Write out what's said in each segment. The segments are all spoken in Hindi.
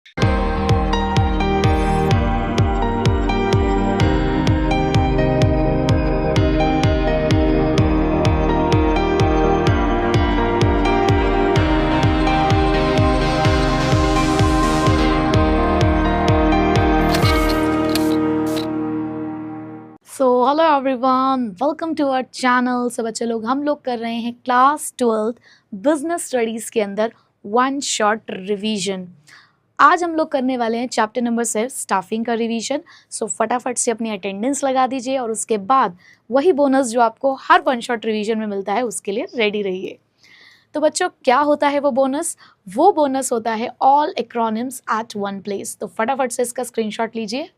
So hello everyone, welcome to our channel. सब बच्चे लोग, हम लोग कर रहे हैं क्लास 12 बिजनेस स्टडीज़ के अंदर वन शॉट रिवीजन। आज हम लोग करने वाले हैं चैप्टर नंबर 7 स्टाफिंग का रिवीजन। सो फटाफट से अपनी अटेंडेंस लगा दीजिए और उसके बाद वही बोनस जो आपको हर वन शॉट रिवीजन में मिलता है उसके लिए रेडी रहिए। तो बच्चों, क्या होता है वो बोनस? वो बोनस होता है all acronyms at one place. तो फटाफट से इसका स्क्रीनशॉट लीजिए।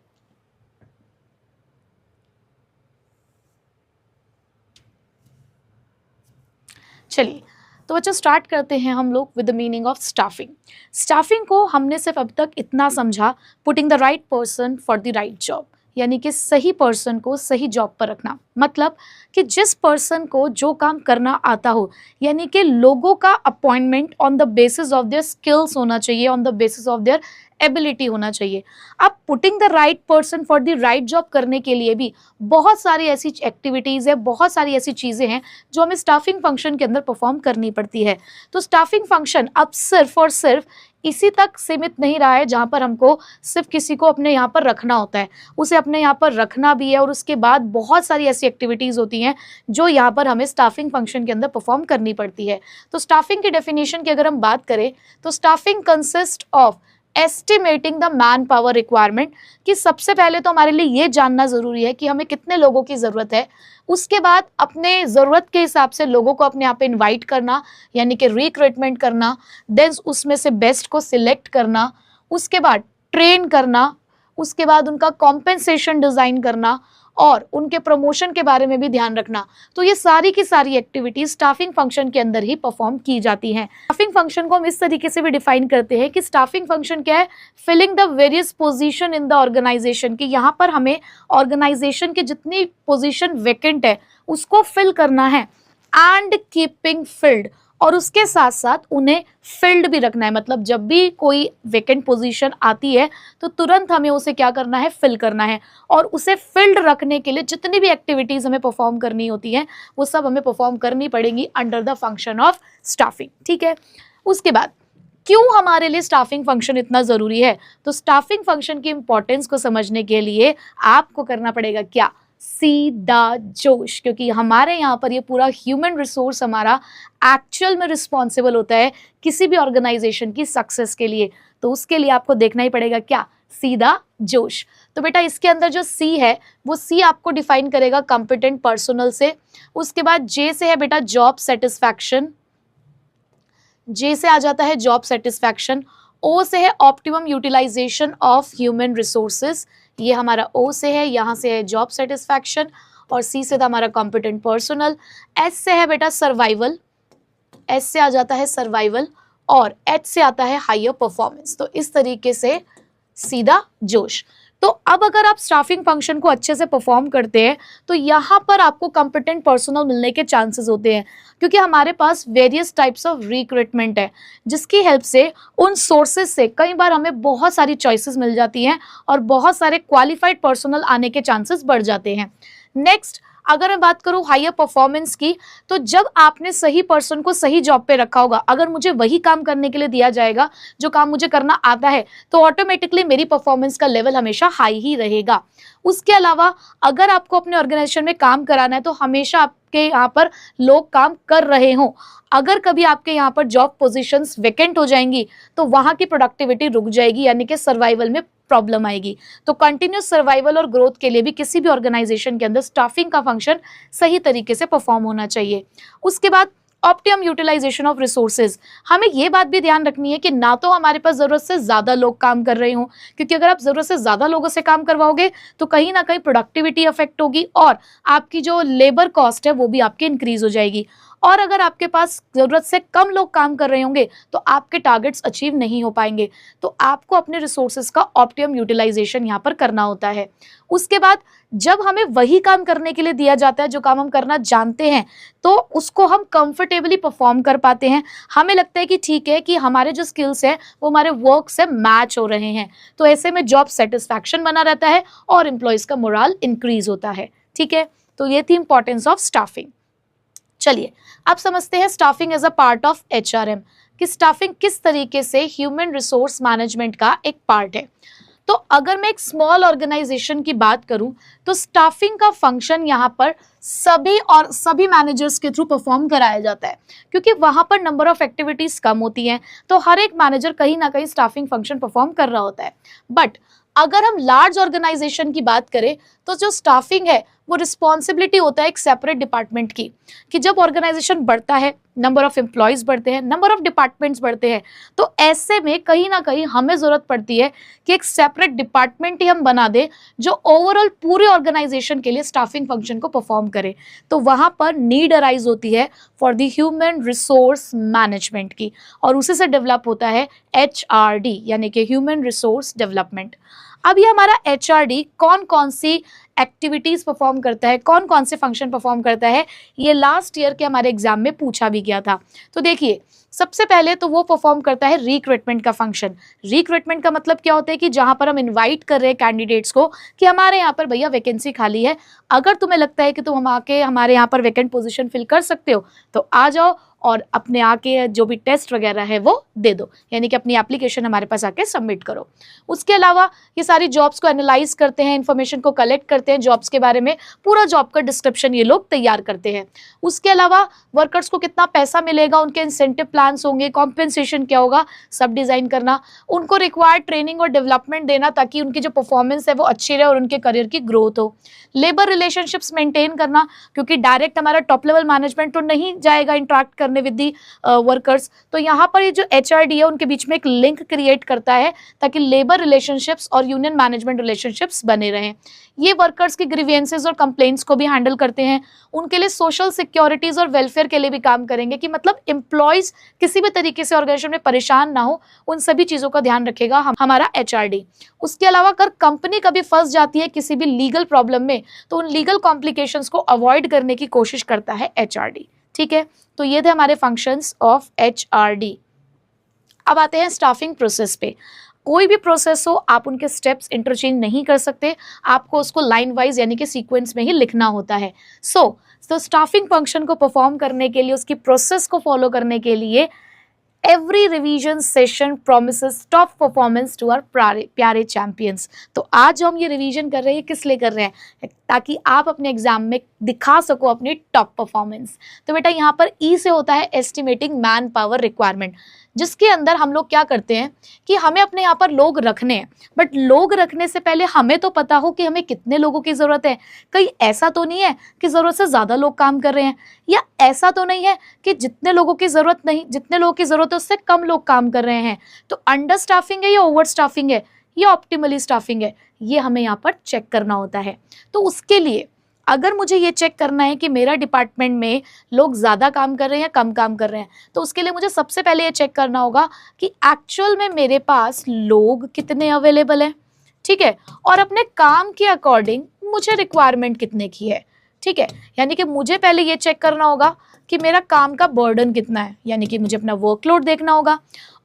चलिए, तो बच्चों स्टार्ट करते हैं हम लोग with the meaning of staffing. Staffing को हमने सिर्फ अब तक इतना समझा, putting the right person for the right job, यानी कि सही पर्सन को सही जॉब पर रखना। मतलब कि जिस पर्सन को जो काम करना आता हो, यानी कि लोगों का appointment on the basis of their skills होना चाहिए, on the basis of their ability होना चाहिए। अब putting the right person for the right job करने के लिए भी बहुत सारी ऐसी एक्टिविटीज़ है, बहुत सारी ऐसी चीज़ें हैं जो हमें स्टाफिंग फंक्शन के अंदर परफॉर्म करनी पड़ती है। तो स्टाफिंग फंक्शन अब सिर्फ और सिर्फ इसी तक सीमित नहीं रहा है जहाँ पर हमको सिर्फ किसी को अपने यहाँ पर रखना होता है, उसे अपने यहाँ पर रखना भी है और उसके बाद बहुत सारी ऐसी एक्टिविटीज़ होती हैं जो यहाँ पर हमें स्टाफिंग फंक्शन के अंदर परफॉर्म करनी पड़ती है। तो स्टाफिंग की डेफिनेशन की अगर हम बात करें तो staffing consist of estimating the man power requirement, कि सबसे पहले तो हमारे लिए ये जानना ज़रूरी है कि हमें कितने लोगों की ज़रूरत है। उसके बाद अपने ज़रूरत के हिसाब से लोगों को अपने यहाँ पे इनवाइट करना, यानी कि रिक्रूटमेंट करना, देन उसमें से बेस्ट को सिलेक्ट करना, उसके बाद ट्रेन करना, उसके बाद उनका कॉम्पेंसेशन डिज़ाइन करना और उनके प्रमोशन के बारे में भी ध्यान रखना। तो ये सारी की सारी एक्टिविटीज स्टाफिंग फंक्शन के अंदर ही परफॉर्म की जाती हैं। स्टाफिंग फंक्शन को हम इस तरीके से भी डिफाइन करते हैं कि स्टाफिंग फंक्शन क्या है? Filling the various position in the organisation, कि यहाँ पर हमें ऑर्गेनाइजेशन की जितनी पोजीशन वैकेंट है उसको फिल करना है, एंड कीपिंग फिल्ड, और उसके साथ साथ उन्हें फिल्ड भी रखना है। मतलब जब भी कोई वैकेंट पोजीशन आती है तो तुरंत हमें उसे क्या करना है? फिल करना है। और उसे फिल्ड रखने के लिए जितनी भी एक्टिविटीज़ हमें परफॉर्म करनी होती हैं वो सब हमें परफॉर्म करनी पड़ेंगी under the function of staffing. ठीक है, उसके बाद क्यों हमारे लिए स्टाफिंग फंक्शन इतना ज़रूरी है? तो स्टाफिंग फंक्शन की इंपॉर्टेंस को समझने के लिए आपको करना पड़ेगा क्या? सीधा जोश, क्योंकि हमारे यहाँ पर ये पूरा ह्यूमन रिसोर्स हमारा एक्चुअल में रिस्पॉन्सिबल होता है किसी भी ऑर्गेनाइजेशन की सक्सेस के लिए। तो उसके लिए आपको देखना ही पड़ेगा क्या? सीधा जोश। तो बेटा इसके अंदर जो सी है वो सी आपको डिफाइन करेगा कॉम्पिटेंट पर्सनल से। उसके बाद जे से है बेटा जॉब सेटिस्फैक्शन, जे से आ जाता है जॉब सेटिस्फैक्शन। ओ से है optimum utilisation of human resources, ये हमारा ओ से है, यहाँ से है जॉब सेटिस्फैक्शन, और सी से था हमारा कॉम्पिटेंट पर्सनल। एस से है बेटा सर्वाइवल, एस से आ जाता है सर्वाइवल, और एच से आता है हायर परफॉर्मेंस। तो इस तरीके से सीधा जोश। तो अब अगर आप स्टाफिंग फंक्शन को अच्छे से परफॉर्म करते हैं तो यहाँ पर आपको कॉम्पिटेंट पर्सनल मिलने के चांसेस होते हैं, क्योंकि हमारे पास वेरियस टाइप्स ऑफ रिक्रूटमेंट है जिसकी हेल्प से उन सोर्सेज से कई बार हमें बहुत सारी चॉइसेस मिल जाती हैं और बहुत सारे क्वालिफाइड पर्सनल आने के चांसेस बढ़ जाते हैं। नेक्स्ट, अगर मैं बात करूं हायर परफॉर्मेंस की, तो जब आपने सही पर्सन को सही जॉब पे रखा होगा, अगर मुझे वही काम करने के लिए दिया जाएगा जो काम मुझे करना आता है, तो ऑटोमेटिकली मेरी परफॉर्मेंस का लेवल हमेशा हाई ही रहेगा। उसके अलावा अगर आपको अपने ऑर्गेनाइजेशन में काम कराना है तो हमेशा आपके यहाँ पर लोग काम कर रहे हों। अगर कभी आपके यहाँ पर जॉब पोजीशंस वैकेंट हो जाएंगी तो वहाँ की प्रोडक्टिविटी रुक जाएगी, यानी कि सर्वाइवल में प्रॉब्लम आएगी। तो कंटिन्यूस सर्वाइवल और ग्रोथ के लिए भी किसी भी ऑर्गेनाइजेशन के अंदर स्टाफिंग का फंक्शन सही तरीके से परफॉर्म होना चाहिए। उसके बाद ऑप्टिमम यूटिलाइजेशन ऑफ रिसोर्सेज, हमें ये बात भी ध्यान रखनी है कि ना तो हमारे पास ज़रूरत से ज़्यादा लोग काम कर रहे हों, क्योंकि अगर आप ज़रूरत से ज़्यादा लोगों से काम करवाओगे तो कहीं ना कहीं प्रोडक्टिविटी अफेक्ट होगी और आपकी जो लेबर कॉस्ट है वो भी आपकी इंक्रीज हो जाएगी। और अगर आपके पास ज़रूरत से कम लोग काम कर रहे होंगे तो आपके टारगेट्स अचीव नहीं हो पाएंगे। तो आपको अपने रिसोर्सेज का ऑप्टिमम यूटिलाइजेशन यहाँ पर करना होता है। उसके बाद जब हमें वही काम करने के लिए दिया जाता है जो काम हम करना जानते हैं, तो उसको हम कंफर्टेबली परफॉर्म कर पाते हैं। हमें लगता है कि ठीक है कि हमारे जो स्किल्स हैं वो हमारे वर्क से मैच हो रहे हैं, तो ऐसे में जॉब सेटिस्फैक्शन बना रहता है और एम्प्लॉयज़ का मोरल इंक्रीज होता है। ठीक है, तो ये थी इंपॉर्टेंस ऑफ स्टाफिंग। चलिए अब समझते हैं staffing as a part of HRM, कि स्टाफिंग किस तरीके से ह्यूमन रिसोर्स मैनेजमेंट का एक पार्ट है। तो अगर मैं एक स्मॉल ऑर्गेनाइजेशन की बात करूं तो स्टाफिंग का फंक्शन यहाँ पर सभी मैनेजर्स के थ्रू परफॉर्म कराया जाता है, क्योंकि वहां पर नंबर ऑफ एक्टिविटीज कम होती हैं, तो हर एक मैनेजर कहीं ना कहीं स्टाफिंग फंक्शन परफॉर्म कर रहा होता है। बट अगर हम लार्ज ऑर्गेनाइजेशन की बात करें तो जो स्टाफिंग है वो रिस्पॉन्सिबिलिटी होता है एक सेपरेट डिपार्टमेंट की, कि जब ऑर्गेनाइजेशन बढ़ता है, नंबर ऑफ एम्प्लॉयज बढ़ते हैं, नंबर ऑफ डिपार्टमेंट्स बढ़ते हैं, तो ऐसे में कहीं ना कहीं हमें जरूरत पड़ती है कि एक सेपरेट डिपार्टमेंट ही हम बना दें जो ओवरऑल पूरे ऑर्गेनाइजेशन के लिए स्टाफिंग फंक्शन को परफॉर्म करे। तो वहां पर नीड अराइज होती है for the human resource management की, और उसी से डेवलप होता है HRD यानी कि ह्यूमन रिसोर्स डेवलपमेंट। अब ये हमारा HRD कौन कौन सी एक्टिविटीज परफॉर्म करता है, कौन कौन से फंक्शन परफॉर्म करता है, ये लास्ट ईयर के हमारे एग्जाम में पूछा भी गया था। तो देखिए सबसे पहले तो वो परफॉर्म करता है रिक्रूटमेंट का फंक्शन। रिक्रूटमेंट का मतलब क्या होता है कि जहां पर हम इनवाइट कर रहे हैं कैंडिडेट्स को कि हमारे यहाँ पर भैया वैकेंसी खाली है, अगर तुम्हें लगता है कि तुम हम आके हमारे यहाँ पर वैकेंट पोजीशन फिल कर सकते हो तो आ जाओ और अपने आके जो भी टेस्ट वगैरह है वो दे दो, यानी कि अपनी एप्लीकेशन हमारे पास आके सबमिट करो। उसके अलावा ये सारी जॉब्स को एनालाइज करते हैं, इन्फॉर्मेशन को कलेक्ट करते हैं, जॉब्स के बारे में पूरा जॉब का डिस्क्रिप्शन ये लोग तैयार करते हैं। उसके अलावा वर्कर्स को कितना पैसा मिलेगा, उनके इंसेंटिव प्लान्स होंगे, कॉम्पेंसेशन क्या होगा, सब डिजाइन करना, उनको रिक्वायर्ड ट्रेनिंग और डेवलपमेंट देना ताकि उनकी जो परफॉर्मेंस है वो अच्छी रहे और उनके करियर की ग्रोथ हो। लेबर रिलेशनशिप्स मेंटेन करना, क्योंकि डायरेक्ट हमारा टॉप लेवल मैनेजमेंट तो नहीं जाएगा इंटरेक्ट करने विद दी वर्कर्स, तो यहाँ पर ये जो HRD है उनके बीच में एक लिंक क्रिएट करता है ताकि लेबर रिलेशनशिप्स और यूनियन मैनेजमेंट रिलेशनशिप्स बने रहें। ये वर्कर्स की ग्रीवेंसेस और कंप्लेंट्स को भी हैंडल करते हैं, उनके लिए सोशल सिक्योरिटीज और वेलफेयर के लिए भी काम करेंगे, कि मतलब एम्प्लॉयज किसी भी तरीके से ऑर्गेनाइजेशन में परेशान ना हो, उन सभी चीजों का ध्यान रखेगा हमारा HRD। उसके अलावा अगर कंपनी कभी फंस जाती है किसी भी लीगल प्रॉब्लम में तो उन लीगल कॉम्प्लिकेशंस को अवॉइड करने की कोशिश करता है HRD। ठीक है, तो ये थे हमारे फंक्शंस ऑफ HRD। अब आते हैं स्टाफिंग प्रोसेस पे। कोई भी प्रोसेस हो आप उनके स्टेप्स इंटरचेंज नहीं कर सकते, आपको उसको लाइन वाइज यानी कि सीक्वेंस में ही लिखना होता है। सो स्टाफिंग फंक्शन को परफॉर्म करने के लिए, उसकी प्रोसेस को फॉलो करने के लिए every revision session promises top performance to our प्यारे चैंपियंस। तो आज जो हम ये रिवीजन कर रहे हैं किस लिए कर रहे हैं, ताकि आप अपने एग्जाम में दिखा सको अपनी टॉप परफॉर्मेंस। तो बेटा यहाँ पर ई से होता है एस्टिमेटिंग मैन पावर रिक्वायरमेंट, जिसके अंदर हम लोग क्या करते हैं कि हमें अपने यहाँ पर लोग रखने हैं, बट लोग रखने से पहले हमें तो पता हो कि हमें कितने लोगों की ज़रूरत है। कहीं ऐसा तो नहीं है कि ज़रूरत से ज़्यादा लोग काम कर रहे हैं, या ऐसा तो नहीं है कि जितने लोगों की ज़रूरत है उससे कम लोग काम कर रहे हैं। तो अंडर स्टाफिंग है या ओवर स्टाफिंग है या ऑप्टिमली स्टाफिंग है, ये हमें यहाँ पर चेक करना होता है। तो उसके लिए अगर मुझे ये चेक करना है कि मेरा डिपार्टमेंट में लोग ज़्यादा काम कर रहे हैं या कम काम कर रहे हैं, तो उसके लिए मुझे सबसे पहले ये चेक करना होगा कि एक्चुअल में मेरे पास लोग कितने अवेलेबल हैं। ठीक है, और अपने काम के अकॉर्डिंग मुझे रिक्वायरमेंट कितने की है। ठीक है, यानी कि मुझे पहले ये चेक करना होगा कि मेरा काम का बर्डन कितना है, यानी कि मुझे अपना वर्कलोड देखना होगा,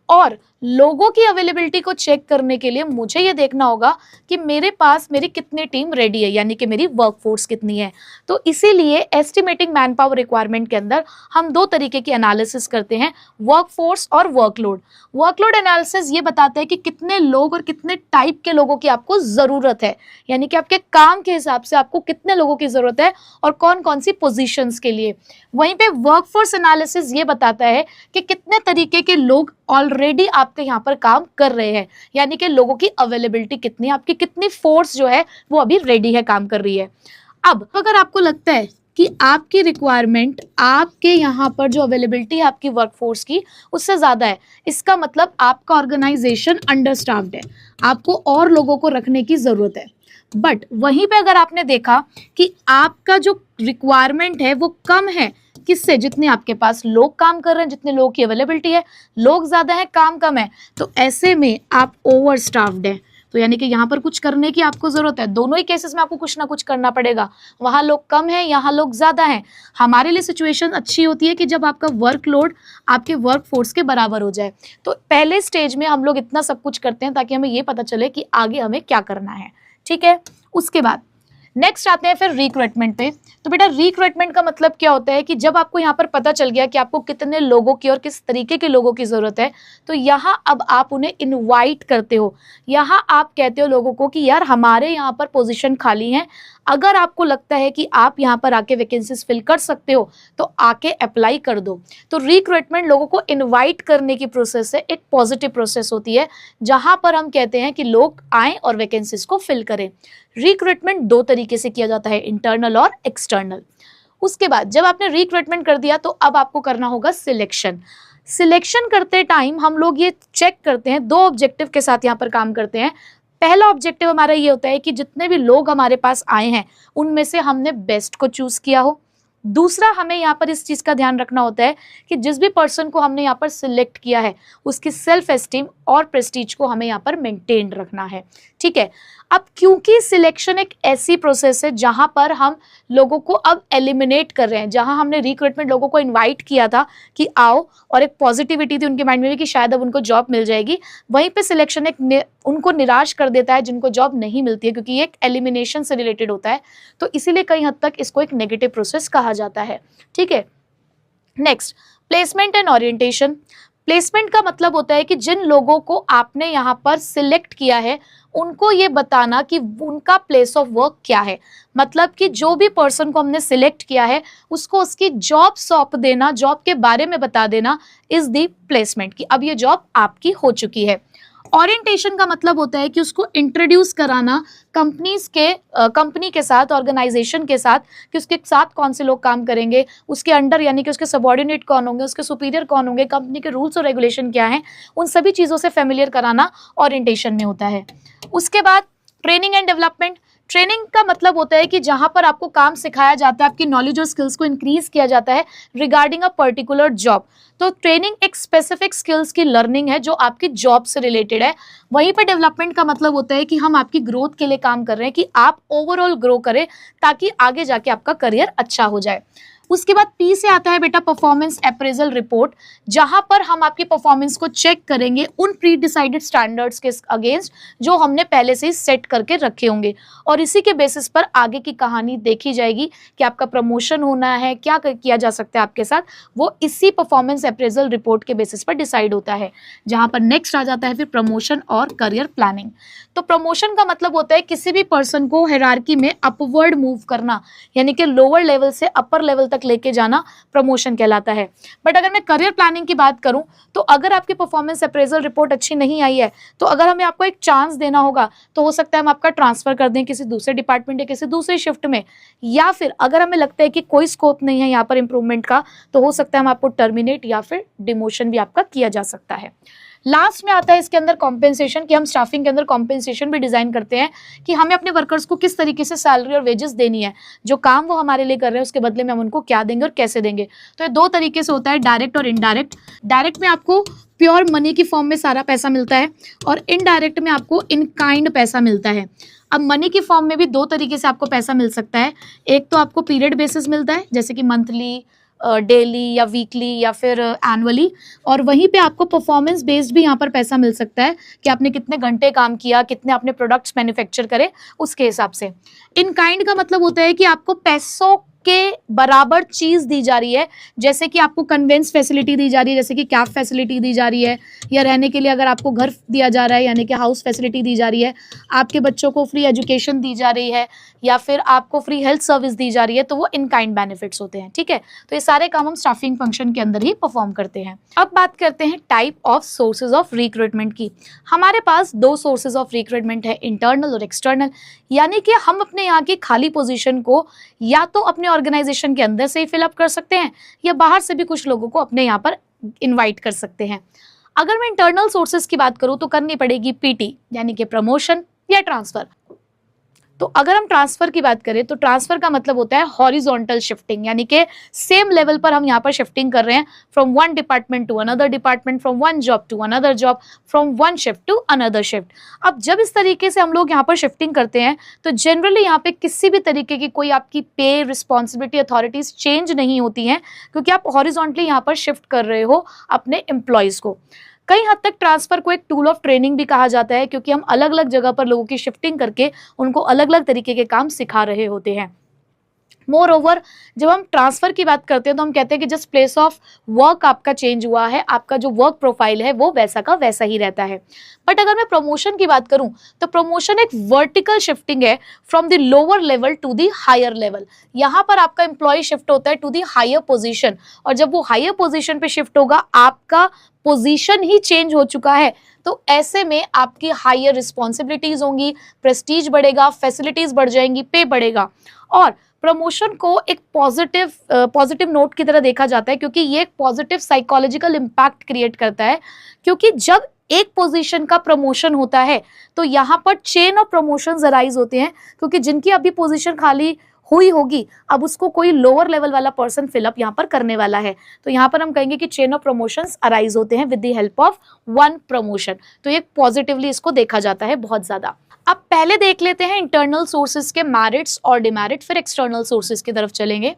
और लोगों की अवेलेबिलिटी को चेक करने के लिए मुझे ये देखना होगा कि मेरे पास मेरी कितनी टीम रेडी है, यानी कि मेरी वर्कफोर्स कितनी है। तो इसीलिए एस्टिमेटिंग मैन पावर रिक्वायरमेंट के अंदर हम दो तरीके की एनालिसिस करते हैं, वर्कफोर्स और वर्कलोड। वर्कलोड एनालिसिस ये बताता है कि कितने लोग और कितने टाइप के लोगों की आपको ज़रूरत है, यानी कि आपके काम के हिसाब से आपको कितने लोगों की ज़रूरत है और कौन कौन सी पोजीशंस के लिए। वहीं पे वर्कफोर्स एनालिसिस ये बताता है कि कितने तरीके के लोग ऑलरेडी आपके यहाँ पर काम कर रहे हैं, यानी कि लोगों की अवेलेबिलिटी कितनी, आपकी कितनी फोर्स जो है वो अभी रेडी है, काम कर रही है। अब अगर आपको लगता है कि आपकी रिक्वायरमेंट आपके यहाँ पर जो अवेलेबिलिटी है आपकी वर्कफोर्स की उससे ज़्यादा है, इसका मतलब आपका ऑर्गेनाइजेशन अंडरस्टाफ्ड है, आपको और लोगों को रखने की ज़रूरत है। बट वहीं पे अगर आपने देखा कि आपका जो रिक्वायरमेंट है वो कम है, किससे? जितने आपके पास लोग काम कर रहे हैं, जितने लोगों की अवेलेबिलिटी है, लोग ज़्यादा है, काम कम है, तो ऐसे में आप ओवर स्टाफ्ड हैं। तो यानी कि यहाँ पर कुछ करने की आपको ज़रूरत है। दोनों ही केसेस में आपको कुछ ना कुछ करना पड़ेगा। वहाँ लोग कम हैं, यहाँ लोग ज़्यादा हैं। हमारे लिए सिचुएशन अच्छी होती है कि जब आपका वर्कलोड आपके वर्क फोर्स के बराबर हो जाए। तो पहले स्टेज में हम लोग इतना सब कुछ करते हैं ताकि हमें ये पता चले कि आगे हमें क्या करना है। ठीक है, उसके बाद नेक्स्ट आते हैं फिर रिक्रूटमेंट पे। तो बेटा रिक्रूटमेंट का मतलब क्या होता है कि जब आपको यहाँ पर पता चल गया कि आपको कितने लोगों की और किस तरीके के लोगों की ज़रूरत है, तो यहाँ अब आप उन्हें इनवाइट करते हो। यहाँ आप कहते हो लोगों को कि यार हमारे यहाँ पर पोजीशन खाली हैं, अगर आपको लगता है कि आप यहाँ पर आके वैकेंसीज फिल कर सकते हो तो आके अप्लाई कर दो। तो रिक्रूटमेंट लोगों को इनवाइट करने की प्रोसेस है, एक पॉजिटिव प्रोसेस होती है जहाँ पर हम कहते हैं कि लोग आएँ और वैकेंसीज को फिल करें। रिक्रूटमेंट दो तरीके से किया जाता है, इंटरनल और एक्सटर्नल। उसके बाद जब आपने रिक्रूटमेंट कर दिया तो अब आपको करना होगा सिलेक्शन। सिलेक्शन करते टाइम हम लोग ये चेक करते हैं, दो ऑब्जेक्टिव के साथ यहाँ पर काम करते हैं। पहला ऑब्जेक्टिव हमारा ये होता है कि जितने भी लोग हमारे पास आए हैं उनमें से हमने बेस्ट को चूज किया हो। दूसरा हमें यहाँ पर इस चीज़ का ध्यान रखना होता है कि जिस भी पर्सन को हमने यहाँ पर सिलेक्ट किया है उसकी सेल्फ एस्टीम और प्रेस्टीज को हमें यहाँ पर मेंटेन रखना है। ठीक है, अब क्योंकि सिलेक्शन एक ऐसी प्रोसेस है जहाँ पर हम लोगों को अब एलिमिनेट कर रहे हैं, जहाँ हमने रिक्रूटमेंट लोगों को इनवाइट किया था कि आओ और एक पॉजिटिविटी थी उनके माइंड में भी कि शायद अब उनको जॉब मिल जाएगी, वहीं पे सिलेक्शन एक उनको निराश कर देता है जिनको जॉब नहीं मिलती है, क्योंकि ये एक एलिमिनेशन से रिलेटेड होता है। तो इसीलिए कई हद तक इसको एक नेगेटिव प्रोसेस कहा जाता है। ठीक है, next placement and orientation. Placement का मतलब होता है कि जिन लोगों को आपने यहाँ पर सिलेक्ट किया है उनको ये बताना कि उनका प्लेस ऑफ वर्क क्या है। मतलब कि जो भी पर्सन को हमने सिलेक्ट किया है उसको उसकी जॉब सौंप देना, जॉब के बारे में बता देना इज द प्लेसमेंट, कि अब ये जॉब आपकी हो चुकी है। ओरिएंटेशन का मतलब होता है कि उसको इंट्रोड्यूस कराना कंपनी के साथ, ऑर्गेनाइजेशन के साथ, कि उसके साथ कौन से लोग काम करेंगे, उसके अंडर यानी कि उसके सबऑर्डिनेट कौन होंगे, उसके सुपीरियर कौन होंगे, कंपनी के रूल्स और रेगुलेशन क्या हैं, उन सभी चीज़ों से फेमिलियर कराना ओरिएंटेशन में होता है। उसके बाद ट्रेनिंग एंड डेवलपमेंट। ट्रेनिंग का मतलब होता है कि जहां पर आपको काम सिखाया जाता है, आपकी नॉलेज और स्किल्स को इंक्रीज किया जाता है रिगार्डिंग अ पर्टिकुलर जॉब। तो ट्रेनिंग एक स्पेसिफिक स्किल्स की लर्निंग है जो आपकी जॉब से रिलेटेड है। वहीं पर डेवलपमेंट का मतलब होता है कि हम आपकी ग्रोथ के लिए काम कर रहे हैं, कि आप ओवरऑल ग्रो करें ताकि आगे जाके आपका करियर अच्छा हो जाए। उसके बाद पी से आता है बेटा परफॉर्मेंस अप्रेजल रिपोर्ट, जहां पर हम आपकी परफॉर्मेंस को चेक करेंगे उन प्री डिसाइडेड स्टैंडर्ड्स के अगेंस्ट जो हमने पहले से ही सेट करके रखे होंगे, और इसी के बेसिस पर आगे की कहानी देखी जाएगी कि आपका प्रमोशन होना है, क्या किया जा सकता है आपके साथ, वो इसी परफॉर्मेंस अप्रेजल रिपोर्ट के बेसिस पर डिसाइड होता है। जहां पर नेक्स्ट आ जाता है फिर प्रमोशन और करियर प्लानिंग। तो प्रमोशन का मतलब होता है किसी भी पर्सन को हायरार्की में अपवर्ड मूव करना, यानी कि लोअर लेवल से अपर लेवल तक लेके जाना प्रमोशन कहलाता है। बट अगर मैं करियर प्लानिंग की बात करूं तो अगर आपकी परफॉर्मेंस अप्रेजल रिपोर्ट अच्छी नहीं आई है तो अगर हमें आपको एक चांस देना होगा तो हो सकता है हम आपका ट्रांसफर कर दें किसी दूसरे डिपार्टमेंट या किसी दूसरे शिफ्ट में, या फिर अगर हमें लगता है कि कोई स्कोप नहीं है यहाँ पर इंप्रूवमेंट का तो हो सकता है हम आपको टर्मिनेट या फिर डिमोशन भी आपका किया जा सकता है। लास्ट में आता है इसके अंदर कॉम्पेंसेशन, कि हम स्टाफिंग के अंदर कॉम्पेंसेशन भी डिजाइन करते हैं कि हमें अपने वर्कर्स को किस तरीके से सैलरी और वेजेस देनी है, जो काम वो हमारे लिए कर रहे हैं उसके बदले में हम उनको क्या देंगे और कैसे देंगे। तो ये दो तरीके से होता है, डायरेक्ट और इनडायरेक्ट। डायरेक्ट में आपको प्योर मनी की फॉर्म में सारा पैसा मिलता है और इनडायरेक्ट में आपको इन काइंड पैसा मिलता है। अब मनी की फॉर्म में भी दो तरीके से आपको पैसा मिल सकता है। एक तो आपको पीरियड बेसिस मिलता है जैसे कि मंथली, डेली या वीकली या फिर एनुअली, और वहीं पे आपको परफॉर्मेंस बेस्ड भी यहाँ पर पैसा मिल सकता है कि आपने कितने घंटे काम किया, कितने आपने प्रोडक्ट्स मैन्युफैक्चर करे उसके हिसाब से। इन काइंड का मतलब होता है कि आपको पैसों के बराबर चीज दी जा रही है, जैसे कि आपको कन्वेंस फैसिलिटी दी जा रही है, जैसे कि कैब फैसिलिटी दी जा रही है, या रहने के लिए अगर आपको घर दिया जा रहा है यानी कि हाउस फैसिलिटी दी जा रही है, आपके बच्चों को फ्री एजुकेशन दी जा रही है, या फिर आपको फ्री हेल्थ सर्विस दी जा रही है, तो वो इन काइंड बेनिफिट्स होते हैं। ठीक है, तो ये सारे काम हम स्टाफिंग फंक्शन के अंदर ही परफॉर्म करते हैं। अब बात करते हैं type of sources of recruitment की। हमारे पास दो सोर्सेज ऑफ रिक्रूटमेंट है, इंटरनल और एक्सटर्नल, यानी कि हम अपने यहाँ की खाली पोजीशन को या तो अपने ऑर्गेनाइजेशन के अंदर से ही फिलअप कर सकते हैं या बाहर से भी कुछ लोगों को अपने यहाँ पर इनवाइट कर सकते हैं। अगर मैं इंटरनल सोर्सेज की बात करूँ तो करनी पड़ेगी पीटी यानी कि प्रमोशन या ट्रांसफर। तो अगर हम ट्रांसफर की बात करें तो ट्रांसफर का मतलब होता है हॉरिजॉन्टल शिफ्टिंग, यानी कि सेम लेवल पर हम यहाँ पर शिफ्टिंग कर रहे हैं from one department to another department, from one job to another job, from one shift to another shift. अब जब इस तरीके से हम लोग यहाँ पर शिफ्टिंग करते हैं तो जनरली यहाँ पे किसी भी तरीके की कोई आपकी पे, रिस्पॉन्सिबिलिटी, अथॉरिटीज चेंज नहीं होती हैं, क्योंकि आप हॉरिजॉन्टली यहाँ पर शिफ्ट कर रहे हो अपने एम्प्लॉयज को। कई हद तक ट्रांसफर को एक टूल ऑफ ट्रेनिंग भी कहा जाता है, क्योंकि हम अलग अलग जगह पर लोगों की शिफ्टिंग करके उनको अलग अलग तरीके के काम सिखा रहे होते हैं। मोर ओवर, जब हम ट्रांसफर की बात करते हैं तो हम कहते हैं कि जस्ट प्लेस ऑफ वर्क आपका चेंज हुआ है, आपका जो वर्क प्रोफाइल है वो वैसा का वैसा ही रहता है। बट अगर मैं प्रमोशन की बात करूं तो प्रमोशन एक वर्टिकल शिफ्टिंग है from the lower level to the higher level. यहाँ पर आपका एम्प्लॉय शिफ्ट होता है टू द हायर पोजीशन, और जब वो हायर पोजीशन पे शिफ्ट होगा, आपका पोजीशन ही चेंज हो चुका है, तो ऐसे में आपकी हायर रिस्पॉन्सिबिलिटीज होंगी, प्रेस्टीज बढ़ेगा, फैसिलिटीज बढ़ जाएंगी, पे बढ़ेगा। और प्रमोशन को एक पॉजिटिव नोट की तरह देखा जाता है, क्योंकि ये एक पॉजिटिव साइकोलॉजिकल इम्पैक्ट क्रिएट करता है, क्योंकि जब एक पोजीशन का प्रमोशन होता है तो यहाँ पर चेन ऑफ प्रमोशंस अराइज होते हैं, क्योंकि जिनकी अभी पोजीशन खाली हुई होगी अब उसको कोई लोअर लेवल वाला पर्सन फिलअप यहाँ पर करने वाला है। तो यहाँ पर हम कहेंगे कि चेन ऑफ प्रमोशंस अराइज होते हैं with the help of one promotion. तो ये पॉजिटिवली इसको देखा जाता है बहुत ज्यादा। अब पहले देख लेते हैं इंटरनल सोर्सेज के मेरिट्स और डिमेरिट, फिर एक्सटर्नल सोर्सेज की तरफ चलेंगे।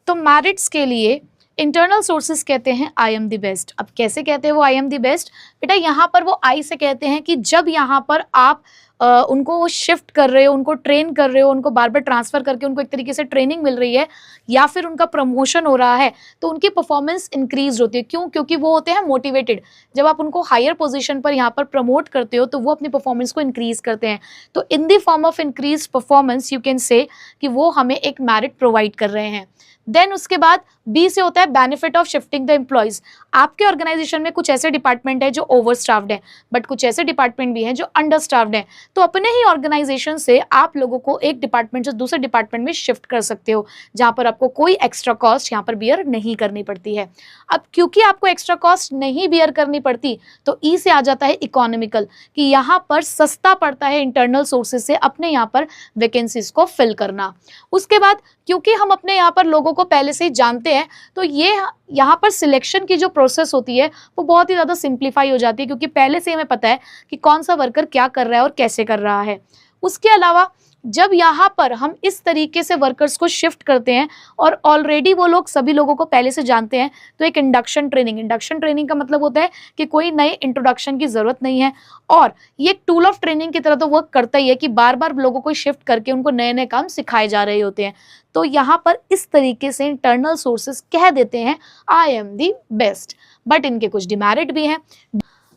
तो मेरिट्स के लिए इंटरनल सोर्सेज कहते हैं आई एम द बेस्ट। अब कैसे कहते हैं वो आई एम द बेस्ट? बेटा यहाँ पर वो आई से कहते हैं कि जब यहाँ पर आप उनको शिफ्ट कर रहे हो, उनको ट्रेन कर रहे हो, उनको बार बार ट्रांसफर करके उनको एक तरीके से ट्रेनिंग मिल रही है, या फिर उनका प्रमोशन हो रहा है, तो उनकी परफॉर्मेंस इंक्रीज होती है। क्यों? क्योंकि वो होते हैं मोटिवेटेड। जब आप उनको हायर पोजीशन पर यहाँ पर प्रमोट करते हो तो वो अपनी परफॉर्मेंस को इंक्रीज करते हैं। तो in the form of increase performance you can say कि वो हमें एक मेरिट प्रोवाइड कर रहे हैं। देन उसके बाद बी से होता है benefit of shifting the employees. आपके ऑर्गेनाइजेशन में कुछ ऐसे डिपार्टमेंट है जो ओवरस्टाफ्ड है, बट कुछ ऐसे डिपार्टमेंट भी हैं जो अंडरस्टाफ्ड है, तो अपने ही ऑर्गेनाइजेशन से आप लोगों को एक डिपार्टमेंट से दूसरे डिपार्टमेंट में शिफ्ट कर सकते हो, जहां पर आपको कोई एक्स्ट्रा कॉस्ट यहाँ पर बियर नहीं करनी पड़ती है। अब क्योंकि आपको एक्स्ट्रा कॉस्ट नहीं बियर करनी पड़ती तो ई से आ जाता है इकोनॉमिकल, कि यहाँ पर सस्ता पड़ता है इंटरनल सोर्सेज से अपने यहाँ पर वैकेंसीज को फिल करना। उसके बाद क्योंकि हम अपने यहाँ पर लोगों को पहले से ही जानते हैं तो ये यहाँ पर सिलेक्शन की जो प्रोसेस होती है वो बहुत ही ज़्यादा सिंप्लीफाई हो जाती है, क्योंकि पहले से हमें पता है कि कौन सा वर्कर क्या कर रहा है और कैसे कर रहा है। उसके अलावा जब यहाँ पर हम इस तरीके से वर्कर्स को शिफ्ट करते हैं और ऑलरेडी वो लोग सभी लोगों को पहले से जानते हैं, तो एक इंडक्शन ट्रेनिंग का मतलब होता है कि कोई नए इंट्रोडक्शन की जरूरत नहीं है, और ये एक टूल ऑफ ट्रेनिंग की तरह तो वर्क करता ही है कि बार बार लोगों को शिफ्ट करके उनको नए नए काम सिखाए जा रहे होते हैं। तो यहाँ पर इस तरीके से इंटरनल सोर्सेस कह देते हैं I am the best, but इनके कुछ डिमेरिट भी हैं।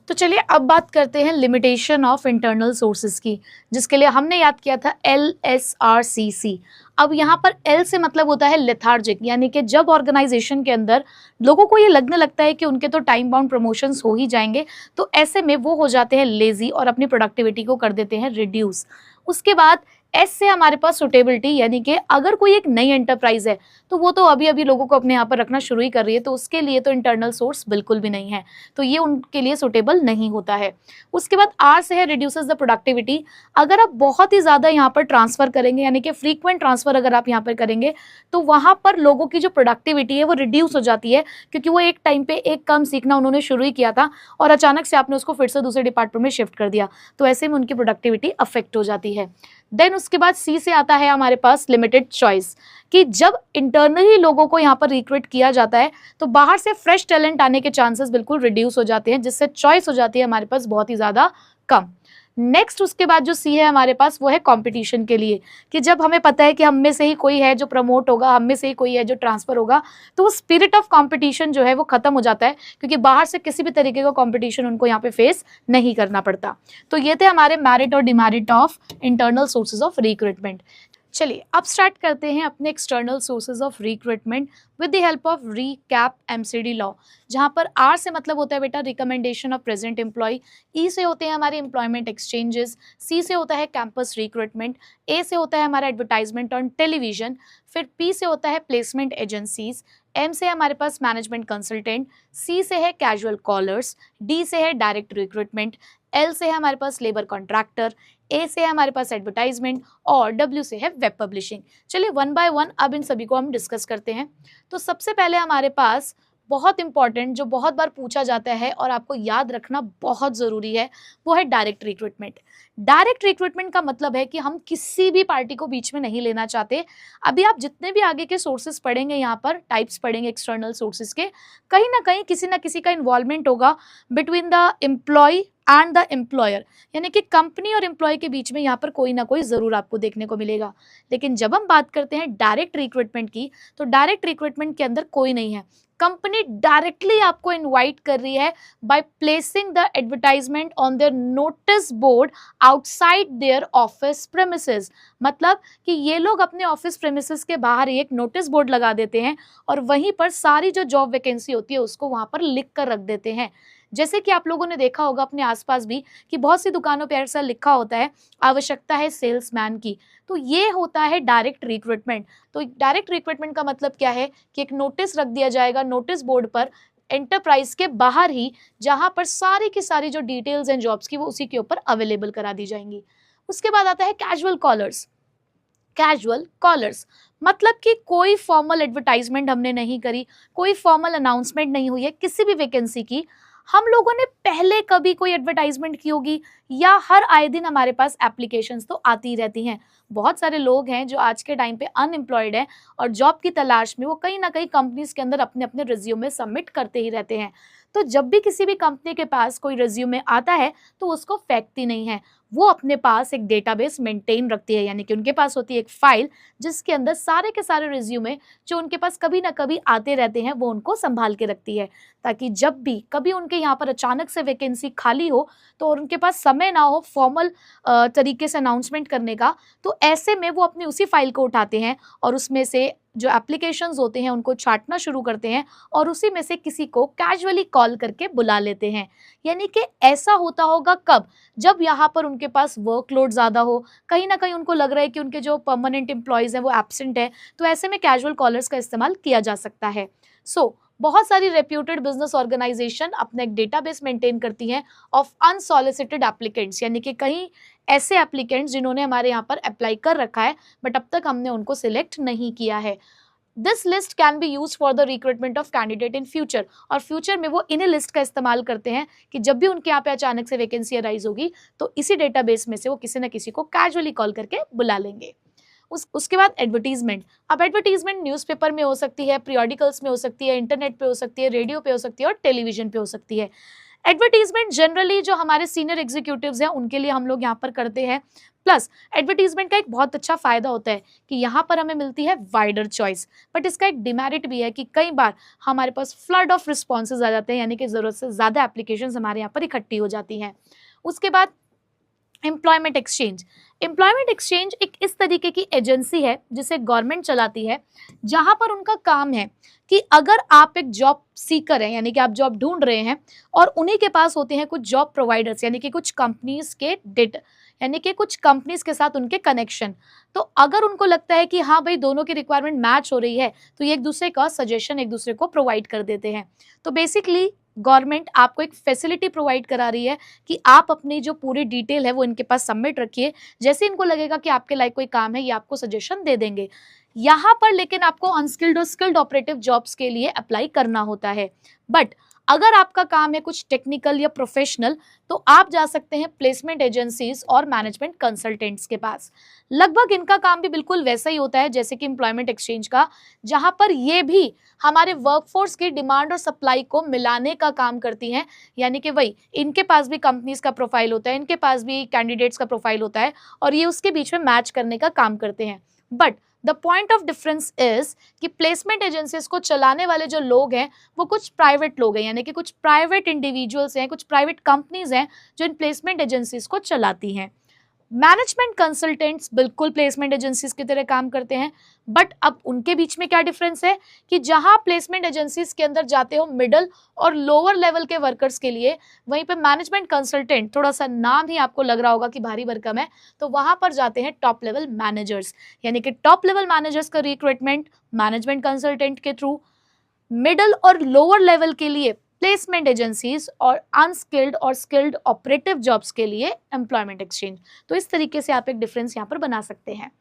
तो चलिए अब बात करते हैं लिमिटेशन ऑफ इंटरनल सोर्सेज की, जिसके लिए हमने याद किया था LSRCC। अब यहाँ पर L से मतलब होता है लेथार्जिक, यानी कि जब ऑर्गेनाइजेशन के अंदर लोगों को ये लगने लगता है कि उनके तो टाइम बाउंड प्रमोशंस हो ही जाएंगे, तो ऐसे में वो हो जाते हैं लेजी और अपनी प्रोडक्टिविटी को कर देते हैं रिड्यूस। उसके बाद एस से हमारे पास सुटेबिलिटी, यानी कि अगर कोई एक नई एंटरप्राइज है तो वो तो अभी अभी लोगों को अपने यहाँ पर रखना शुरू ही कर रही है, तो उसके लिए तो इंटरनल सोर्स बिल्कुल भी नहीं है, तो ये उनके लिए सुटेबल नहीं होता है। उसके बाद आर से है रिड्यूसेस द प्रोडक्टिविटी। अगर आप बहुत ही ज़्यादा यहाँ पर ट्रांसफर करेंगे, यानी कि फ्रीक्वेंट ट्रांसफर अगर आप यहाँ पर करेंगे, तो वहाँ पर लोगों की जो प्रोडक्टिविटी है वो रिड्यूस हो जाती है, क्योंकि वो एक टाइम पे एक काम सीखना उन्होंने शुरू ही किया था और अचानक से आपने उसको फिर से दूसरे डिपार्टमेंट में शिफ्ट कर दिया, तो ऐसे में उनकी प्रोडक्टिविटी अफेक्ट हो जाती है। देन उसके बाद सी से आता है हमारे पास लिमिटेड चॉइस, कि जब इंटरनली लोगों को यहाँ पर रिक्रूट किया जाता है तो बाहर से फ्रेश टैलेंट आने के चांसेस बिल्कुल रिड्यूस हो जाते हैं, जिससे चॉइस हो जाती है हमारे पास बहुत ही ज़्यादा कम। नेक्स्ट उसके बाद जो सी है हमारे पास वो है कंपटीशन के लिए, कि जब हमें पता है कि हम में से ही कोई है जो प्रमोट होगा, हम में से ही कोई है जो ट्रांसफर होगा, तो वो स्पिरिट ऑफ कंपटीशन जो है वो खत्म हो जाता है, क्योंकि बाहर से किसी भी तरीके का कंपटीशन उनको यहाँ पे फेस नहीं करना पड़ता। तो ये थे हमारे मेरिट और demerit of internal sources of recruitment. चलिए अब स्टार्ट करते हैं अपने external sources of recruitment with the help of recap MCD law, जहाँ पर आर से मतलब होता है बेटा रिकमेंडेशन ऑफ प्रेजेंट एम्प्लॉय, ई से होते हैं हमारे एम्प्लॉयमेंट एक्सचेंजेस, सी से होता है कैंपस रिक्रूटमेंट, ए से होता है हमारा एडवर्टाइजमेंट ऑन टेलीविजन, फिर पी से होता है प्लेसमेंट एजेंसीज, एम से है हमारे पास मैनेजमेंट कंसल्टेंट, सी से है कैजुअल कॉलर्स, डी से है डायरेक्ट रिक्रूटमेंट, एल से है हमारे पास लेबर कॉन्ट्रैक्टर, ए से है हमारे पास एडवर्टाइजमेंट और डब्ल्यू से है वेब पब्लिशिंग। चलिए वन बाय वन अब इन सभी को हम डिस्कस करते हैं। तो सबसे पहले हमारे पास बहुत इंपॉर्टेंट जो बहुत बार पूछा जाता है और आपको याद रखना बहुत ज़रूरी है, वो है डायरेक्ट रिक्रूटमेंट। डायरेक्ट रिक्रूटमेंट का मतलब है कि हम किसी भी पार्टी को बीच में नहीं लेना चाहते। अभी आप जितने भी आगे के सोर्सेज पढ़ेंगे, यहाँ पर टाइप्स पढ़ेंगे एक्सटर्नल सोर्सेज के, कहीं ना किसी का इन्वॉल्वमेंट होगा between the employee and the employer, यानी कि कंपनी और एम्प्लॉय के बीच में यहाँ पर कोई ना कोई ज़रूर आपको देखने को मिलेगा। लेकिन जब हम बात करते हैं डायरेक्ट रिक्रूटमेंट की, तो डायरेक्ट रिक्रूटमेंट के अंदर कोई नहीं है। कंपनी डायरेक्टली आपको इनवाइट कर रही है by placing the advertisement on their notice board outside their office premises. मतलब कि ये लोग अपने ऑफिस प्रेमिसेस के बाहर ही एक नोटिस बोर्ड लगा देते हैं और वहीं पर सारी जो जॉब वैकेंसी होती है उसको वहां पर लिख कर रख देते हैं। जैसे कि आप लोगों ने देखा होगा अपने आसपास भी कि बहुत सी दुकानों पे ऐसा लिखा होता है, आवश्यकता है सेल्समैन की। तो ये होता है डायरेक्ट रिक्रूटमेंट। तो डायरेक्ट रिक्रूटमेंट का मतलब क्या है कि एक नोटिस रख दिया जाएगा नोटिस बोर्ड पर एंटरप्राइज के बाहर ही, जहां पर सारी की सारी जो डिटेल्स हैं जॉब्स की वो उसी के ऊपर अवेलेबल करा दी जाएंगी। उसके बाद आता है कैजुअल कॉलर्स। कैजुअल कॉलर्स मतलब कि कोई फॉर्मल एडवर्टाइजमेंट हमने नहीं करी, कोई फॉर्मल अनाउंसमेंट नहीं हुई है किसी भी वैकेंसी की। हम लोगों ने पहले कभी कोई एडवर्टाइजमेंट की होगी या हर आए दिन हमारे पास एप्लीकेशंस तो आती ही रहती हैं। बहुत सारे लोग हैं जो आज के टाइम पे अनएम्प्लॉयड हैं और जॉब की तलाश में वो कहीं ना कहीं कंपनीज के अंदर अपने अपने रिज्यूमे सबमिट करते ही रहते हैं। तो जब भी किसी भी कंपनी के पास कोई रिज्यूमे आता है तो उसको फेंकती नहीं है, वो अपने पास एक डेटाबेस मेंटेन रखती है, यानी कि उनके पास होती है एक फाइल जिसके अंदर सारे के सारे रिज्यूमे जो उनके पास कभी ना कभी आते रहते हैं वो उनको संभाल के रखती है, ताकि जब भी कभी उनके यहाँ पर अचानक से वैकेंसी खाली हो तो और उनके पास समय ना हो फॉर्मल तरीके से अनाउंसमेंट करने का, तो ऐसे में वो अपनी उसी फाइल को उठाते हैं और उसमें से जो एप्लीकेशंस होते हैं उनको छांटना शुरू करते हैं और उसी में से किसी को कैजुअली कॉल करके बुला लेते हैं। यानी कि ऐसा होता होगा कब, जब यहाँ पर उनके पास वर्कलोड ज़्यादा हो, कहीं ना कहीं उनको लग रहा है कि उनके जो परमानेंट एम्प्लॉयज़ हैं वो एब्सेंट है, तो ऐसे में कैजुअल कॉलर्स का इस्तेमाल किया जा सकता है। बहुत सारी रेप्यूटेड बिजनेस ऑर्गेनाइजेशन अपना एक डेटाबेस मेंटेन करती हैं ऑफ अनसॉलिसिटेड एप्लीकेंट्स, यानी कि कहीं ऐसे एप्लीकेंट्स जिन्होंने हमारे यहाँ पर अप्लाई कर रखा है बट अब तक हमने उनको सिलेक्ट नहीं किया है। This list can be use for the recruitment of candidate in future, और फ्यूचर में वो इन्हीं लिस्ट का इस्तेमाल करते हैं कि जब भी उनके यहाँ पे अचानक से वैकेंसी अराइज होगी तो इसी डेटाबेस में से वो किसी न किसी को कैजुअली कॉल करके बुला लेंगे। उसके बाद एडवर्टीजमेंट। अब एडवर्टीजमेंट न्यूज़पेपर में हो सकती है, पीरियोडिकल्स में हो सकती है, इंटरनेट पे हो सकती है, रेडियो पे हो सकती है और टेलीविजन पे हो सकती है। एडवर्टीजमेंट जनरली जो हमारे सीनियर एग्जीक्यूटिव्स हैं उनके लिए हम लोग यहाँ पर करते हैं। प्लस एडवर्टीजमेंट का एक बहुत अच्छा फायदा होता है कि यहाँ पर हमें मिलती है वाइडर चॉइस, बट इसका एक डिमेरिट भी है कि कई बार हमारे पास फ्लड ऑफ रिस्पॉन्सेज आ जाते हैं, यानी कि ज़रूरत से ज़्यादा एप्लीकेशंस हमारे यहाँ पर इकट्ठी हो जाती हैं। उसके बाद एम्प्लॉयमेंट एक्सचेंज। एम्प्लॉयमेंट एक्सचेंज एक इस तरीके की एजेंसी है जिसे गवर्नमेंट चलाती है, जहां पर उनका काम है कि अगर आप एक जॉब सीकर हैं, यानी कि आप जॉब ढूंढ रहे हैं और उन्हीं के पास होते हैं कुछ जॉब प्रोवाइडर्स, यानी कि कुछ कंपनीज के डेट, यानी कि कुछ कंपनीज के साथ उनके कनेक्शन, तो अगर उनको लगता है कि हाँ भाई दोनों की रिक्वायरमेंट मैच हो रही है तो ये एक दूसरे का सजेशन एक दूसरे को प्रोवाइड कर देते हैं। तो बेसिकली गवर्नमेंट आपको एक फैसिलिटी प्रोवाइड करा रही है कि आप अपनी जो पूरी डिटेल है वो इनके पास सबमिट रखिए, जैसे इनको लगेगा कि आपके लायक कोई काम है ये आपको सजेशन दे देंगे। यहाँ पर लेकिन आपको अनस्किल्ड और स्किल्ड ऑपरेटिव जॉब्स के लिए अप्लाई करना होता है, बट अगर आपका काम है कुछ टेक्निकल या प्रोफेशनल तो आप जा सकते हैं प्लेसमेंट एजेंसीज और मैनेजमेंट कंसल्टेंट्स के पास। लगभग इनका काम भी बिल्कुल वैसा ही होता है जैसे कि एम्प्लॉयमेंट एक्सचेंज का, जहां पर ये भी हमारे वर्कफोर्स की डिमांड और सप्लाई को मिलाने का काम करती हैं, यानी कि वही इनके पास भी कंपनीज का प्रोफाइल होता है, इनके पास भी कैंडिडेट्स का प्रोफाइल होता है और ये उसके बीच में मैच करने का काम करते हैं। But the point of difference is कि प्लेसमेंट एजेंसीज को चलाने वाले जो लोग हैं वो कुछ प्राइवेट लोग हैं, यानी कि कुछ प्राइवेट इंडिविजुअल्स हैं, कुछ प्राइवेट कंपनीज हैं जो इन प्लेसमेंट एजेंसीज को चलाती हैं। मैनेजमेंट कंसल्टेंट्स बिल्कुल प्लेसमेंट एजेंसीज की तरह काम करते हैं, बट अब उनके बीच में क्या डिफरेंस है कि जहां प्लेसमेंट एजेंसीज के अंदर जाते हो मिडल और लोअर लेवल के वर्कर्स के लिए, वहीं पे मैनेजमेंट कंसल्टेंट, थोड़ा सा नाम ही आपको लग रहा होगा कि भारी भरकम है, तो वहां पर जाते हैं टॉप लेवल मैनेजर्स, यानी कि टॉप लेवल मैनेजर्स का रिक्रूटमेंट मैनेजमेंट कंसल्टेंट के थ्रू, मिडिल और लोअर लेवल के लिए प्लेसमेंट एजेंसीज और अनस्किल्ड और स्किल्ड ऑपरेटिव जॉब्स के लिए एम्प्लॉयमेंट एक्सचेंज। तो इस तरीके से आप एक डिफरेंस यहाँ पर बना सकते हैं।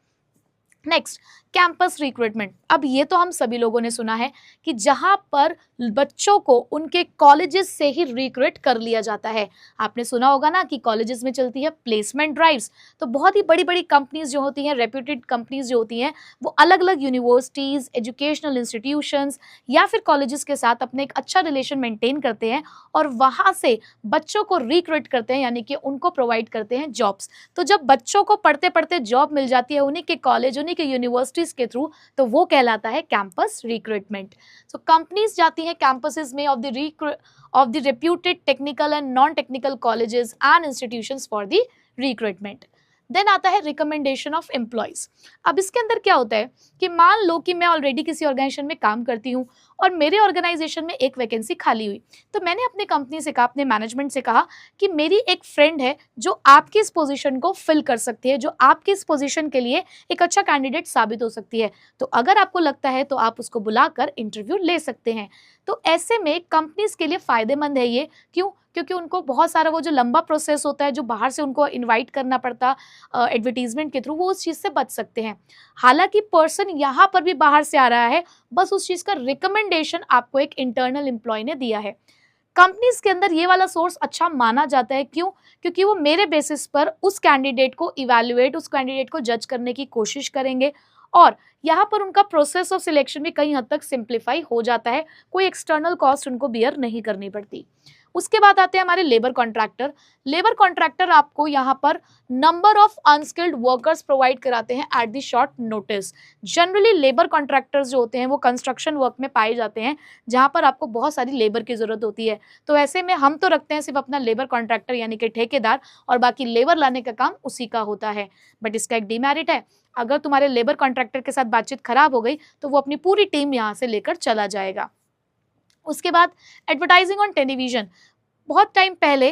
Next, campus recruitment. अब ये तो हम सभी लोगों ने सुना है कि जहां पर बच्चों को उनके कॉलेजेस से ही रिक्रूट कर लिया जाता है। आपने सुना होगा ना कि कॉलेजेस में चलती है प्लेसमेंट ड्राइव्स। तो बहुत ही बड़ी बड़ी कंपनीज जो होती हैं, रेप्यूटेड कंपनीज जो होती हैं, वो अलग अलग यूनिवर्सिटीज, एजुकेशनल इंस्टीट्यूशंस या फिर कॉलेजेस के साथ अपने एक अच्छा रिलेशन मेंटेन करते हैं और वहां से बच्चों को रिक्रूट करते हैं, यानी कि उनको प्रोवाइड करते हैं जॉब्स। तो जब बच्चों को पढ़ते पढ़ते जॉब मिल जाती है उन्हीं के कॉलेज, उन्हीं के यूनिवर्सिटीज के थ्रू, तो वो कहलाता है कैंपस रिक्रूटमेंट। सो कंपनीज जाती हैं कैंपसेस में of the reputed technical and non technical colleges and institutions for the recruitment. Then आता है रिकमेंडेशन ऑफ एम्प्लॉयज। अब इसके अंदर क्या होता है कि मान लो कि मैं ऑलरेडी किसी ऑर्गेनाइजेशन में काम करती हूँ और मेरे ऑर्गेनाइजेशन में एक वैकेंसी खाली हुई, तो मैंने अपनी कंपनी से कहा, अपने मैनेजमेंट से कहा कि मेरी एक फ्रेंड है जो आपकी इस पोजीशन को फिल कर सकती है, जो आपकी इस पोजीशन के लिए एक अच्छा कैंडिडेट साबित हो सकती है। तो अगर आपको लगता है तो आप उसको बुलाकर इंटरव्यू ले सकते हैं। तो ऐसे में कंपनीज के लिए फायदेमंद है ये। क्यों? क्योंकि उनको बहुत सारा वो जो लंबा प्रोसेस होता है, जो बाहर से उनको इनवाइट करना पड़ता एडवर्टीजमेंट के थ्रू, वो उस चीज़ से बच सकते हैं। हालांकि पर्सन यहाँ पर भी बाहर से आ रहा है, बस उस चीज़ का रिकमेंडेशन आपको एक इंटरनल एम्प्लॉय ने दिया है। कंपनीज के अंदर ये वाला सोर्स अच्छा माना जाता है। क्यों? क्योंकि वो मेरे बेसिस पर उस कैंडिडेट को इवैल्यूएट, उस कैंडिडेट को जज करने की कोशिश करेंगे और यहाँ पर उनका प्रोसेस ऑफ सिलेक्शन भी कई हद तक सिंप्लीफाई हो जाता है, कोई एक्सटर्नल कॉस्ट उनको बियर नहीं करनी पड़ती। उसके बाद आते हैं हमारे लेबर कॉन्ट्रैक्टर। लेबर कॉन्ट्रैक्टर आपको यहाँ पर number of unskilled workers provide कराते हैं at the short notice. Generally labour contractors जो होते हैं वो कंस्ट्रक्शन वर्क में पाए जाते हैं, जहाँ पर आपको बहुत सारी लेबर की जरूरत होती है। तो ऐसे में हम तो रखते हैं सिर्फ अपना लेबर कॉन्ट्रैक्टर यानी कि ठेकेदार, और बाकी लेबर लाने का काम उसी का होता है। बट इसका एक डिमेरिट है, अगर तुम्हारे लेबर कॉन्ट्रैक्टर के साथ बातचीत खराब हो गई तो वो अपनी पूरी टीम यहाँ से लेकर चला जाएगा। उसके बाद एडवर्टाइजिंग ऑन टेलीविजन। बहुत टाइम पहले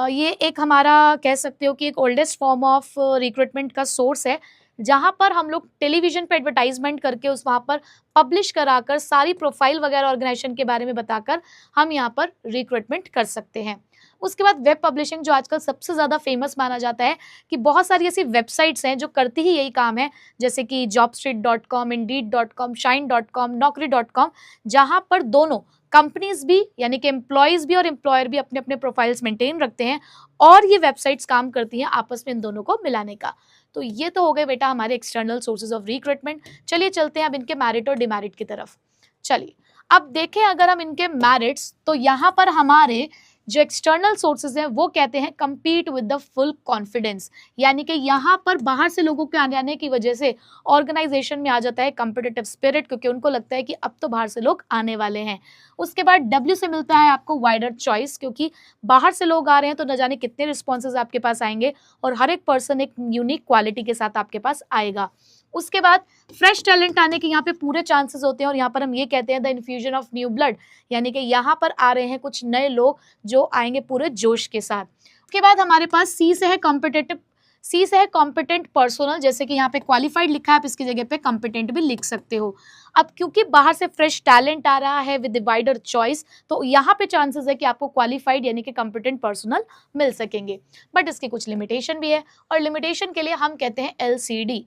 ये एक हमारा कह सकते हो कि एक ओल्डेस्ट फॉर्म ऑफ रिक्रूटमेंट का सोर्स है, जहाँ पर हम लोग टेलीविजन पे एडवर्टाइजमेंट करके उस वहाँ पर पब्लिश कराकर सारी प्रोफाइल वगैरह ऑर्गेनाइजेशन के बारे में बताकर हम यहाँ पर रिक्रूटमेंट कर सकते हैं। उसके बाद वेब पब्लिशिंग, जो आजकल सबसे ज़्यादा फेमस माना जाता है, कि बहुत सारी ऐसी वेबसाइट्स हैं जो करती ही यही काम है, जैसे कि jobstreet.com, indeed.com, shine.com, naukri.com, जहाँ पर दोनों कंपनीज भी यानी कि एम्प्लॉयज़ भी और एम्प्लॉयर भी अपने अपने प्रोफाइल्स मेंटेन रखते हैं और ये वेबसाइट्स काम करती हैं आपस में इन दोनों को मिलाने का। तो ये तो हो गए बेटा हमारे एक्सटर्नल सोर्सेज ऑफ रिक्रूटमेंट। चलिए चलते हैं अब इनके मेरिट और डिमेरिट की तरफ। चलिए अब देखें अगर हम इनके मेरिट्स, तो यहाँ पर हमारे जो एक्सटर्नल सोर्सेज हैं वो कहते हैं compete with the full confidence, यानी कि यहाँ पर बाहर से लोगों के आने की वजह से ऑर्गेनाइजेशन में आ जाता है competitive spirit, क्योंकि उनको लगता है कि अब तो बाहर से लोग आने वाले हैं। उसके बाद W से मिलता है आपको wider choice, क्योंकि बाहर से लोग आ रहे हैं तो न जाने कितने रिस्पॉन्सेज आपके पास आएंगे और हर एक पर्सन एक यूनिक क्वालिटी के साथ आपके पास आएगा। उसके बाद फ्रेश टैलेंट आने के यहाँ पे पूरे चांसेस होते हैं और यहाँ पर हम ये कहते हैं the infusion of new blood, यानी कि यहाँ पर आ रहे हैं कुछ नए लोग जो आएंगे पूरे जोश के साथ। उसके बाद हमारे पास सी से है कॉम्पिटेंट पर्सनल, जैसे कि यहाँ पे क्वालिफाइड लिखा है, आप इसकी जगह पे कॉम्पिटेंट भी लिख सकते हो। अब क्योंकि बाहर से फ्रेश टैलेंट आ रहा है विद वाइडर चॉइस, तो यहाँ पे चांसेस है कि आपको क्वालिफाइड यानी कि कॉम्पिटेंट पर्सनल मिल सकेंगे। बट इसकी कुछ लिमिटेशन भी है और लिमिटेशन के लिए हम कहते हैं LCD।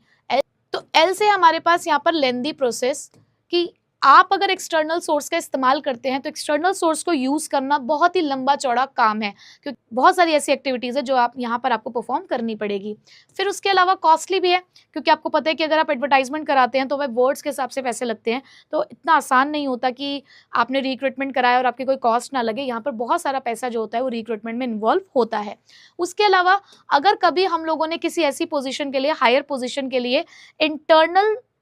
तो L से हमारे पास यहाँ पर लेंदी प्रोसेस, कि आप अगर एक्सटर्नल सोर्स का इस्तेमाल करते हैं तो एक्सटर्नल सोर्स को यूज़ करना बहुत ही लंबा चौड़ा काम है, क्योंकि बहुत सारी ऐसी एक्टिविटीज़ है जो आप यहाँ पर आपको परफॉर्म करनी पड़ेगी। फिर उसके अलावा कॉस्टली भी है, क्योंकि आपको पता है कि अगर आप एडवर्टाइजमेंट कराते हैं तो वह वर्ड्स के हिसाब से पैसे लगते हैं, तो इतना आसान नहीं होता कि आपने रिक्रूटमेंट कराया और आपकी कोई कॉस्ट ना लगे। यहाँ पर बहुत सारा पैसा जो होता है वो रिक्रूटमेंट में इन्वॉल्व होता है। उसके अलावा अगर कभी हम लोगों ने किसी ऐसी पोजीशन के लिए, हायर पोजीशन के लिए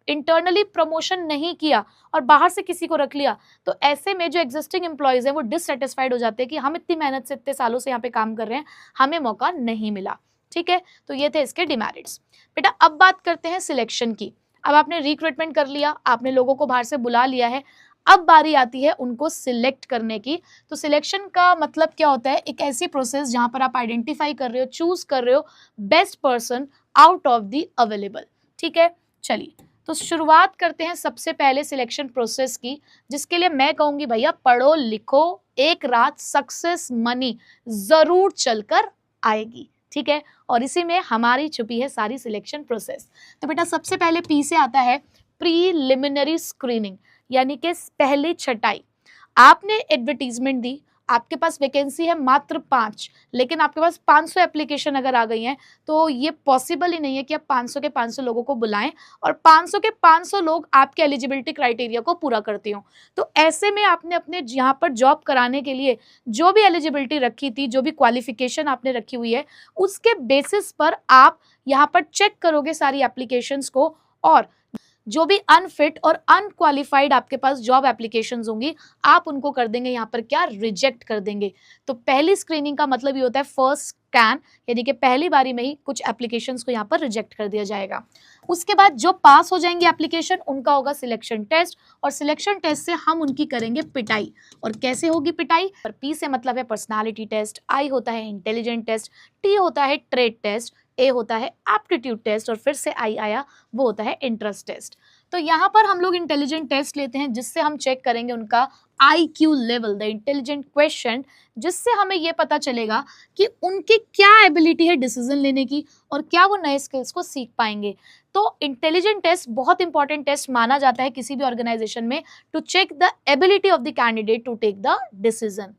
इंटरनली प्रमोशन नहीं किया और बाहर से किसी को रख लिया, तो ऐसे में जो एग्जिस्टिंग एम्प्लॉयज़ हैं वो डिससेटिस्फाइड हो जाते हैं कि हम इतनी मेहनत से इतने सालों से यहाँ पे काम कर रहे हैं, हमें मौका नहीं मिला। ठीक है, तो ये थे इसके डिमेरिट्स। बेटा अब बात करते हैं सिलेक्शन की। अब आपने रिक्रूटमेंट कर लिया, आपने लोगों को बाहर से बुला लिया है, अब बारी आती है उनको सिलेक्ट करने की। तो सिलेक्शन का मतलब क्या होता है? एक ऐसी प्रोसेस जहाँ पर आप आइडेंटिफाई कर रहे हो, चूज कर रहे हो best person out of the available. ठीक है, चलिए तो शुरुआत करते हैं सबसे पहले सिलेक्शन प्रोसेस की, जिसके लिए मैं कहूंगी भैया पढ़ो लिखो, एक रात सक्सेस मनी जरूर चलकर आएगी, ठीक है। और इसी में हमारी छुपी है सारी सिलेक्शन प्रोसेस। तो बेटा सबसे पहले पी से आता है प्रीलिमिनरी स्क्रीनिंग, यानी कि पहली छटाई। आपने एडवर्टीजमेंट दी, आपके पास वैकेंसी है मात्र 5, लेकिन आपके पास 500 एप्लीकेशन अगर आ गई हैं, तो ये पॉसिबल ही नहीं है कि आप 500 के 500 लोगों को बुलाएं और 500 के 500 लोग आपके एलिजिबिलिटी क्राइटेरिया को पूरा करते हो। तो ऐसे में आपने अपने यहाँ पर जॉब कराने के लिए जो भी एलिजिबिलिटी रखी थी, जो भी क्वालिफिकेशन आपने रखी हुई है, उसके बेसिस पर आप यहाँ पर चेक करोगे सारी एप्लीकेशंस को, और जो भी अनफिट और अनक्वालिफाइड आपके पास जॉब एप्लीकेशंस होंगी, आप उनको कर देंगे यहाँ पर क्या, रिजेक्ट कर देंगे। तो पहली स्क्रीनिंग का मतलब ये होता है फर्स्ट स्कैन, यानी कि पहली बारी में ही कुछ एप्लीकेशंस को यहाँ पर रिजेक्ट कर दिया जाएगा। उसके बाद जो पास हो जाएंगे एप्लीकेशन, उनका होगा सिलेक्शन टेस्ट, और सिलेक्शन टेस्ट से हम उनकी करेंगे पिटाई। और कैसे होगी पिटाई, पी से मतलब है पर्सनालिटी टेस्ट, आई होता है इंटेलिजेंट टेस्ट, टी होता है ट्रेड टेस्ट, ए होता है एप्टीट्यूड टेस्ट, और फिर से आई आया वो होता है इंटरेस्ट टेस्ट। तो यहाँ पर हम लोग इंटेलिजेंट टेस्ट लेते हैं, जिससे हम चेक करेंगे उनका IQ level, the intelligent question, जिससे हमें ये पता चलेगा कि उनकी क्या एबिलिटी है डिसीजन लेने की, और क्या वो नए स्किल्स को सीख पाएंगे। तो इंटेलिजेंट टेस्ट बहुत इंपॉर्टेंट टेस्ट माना जाता है किसी भी ऑर्गेनाइजेशन में, to check the ability of the candidate to take the decision.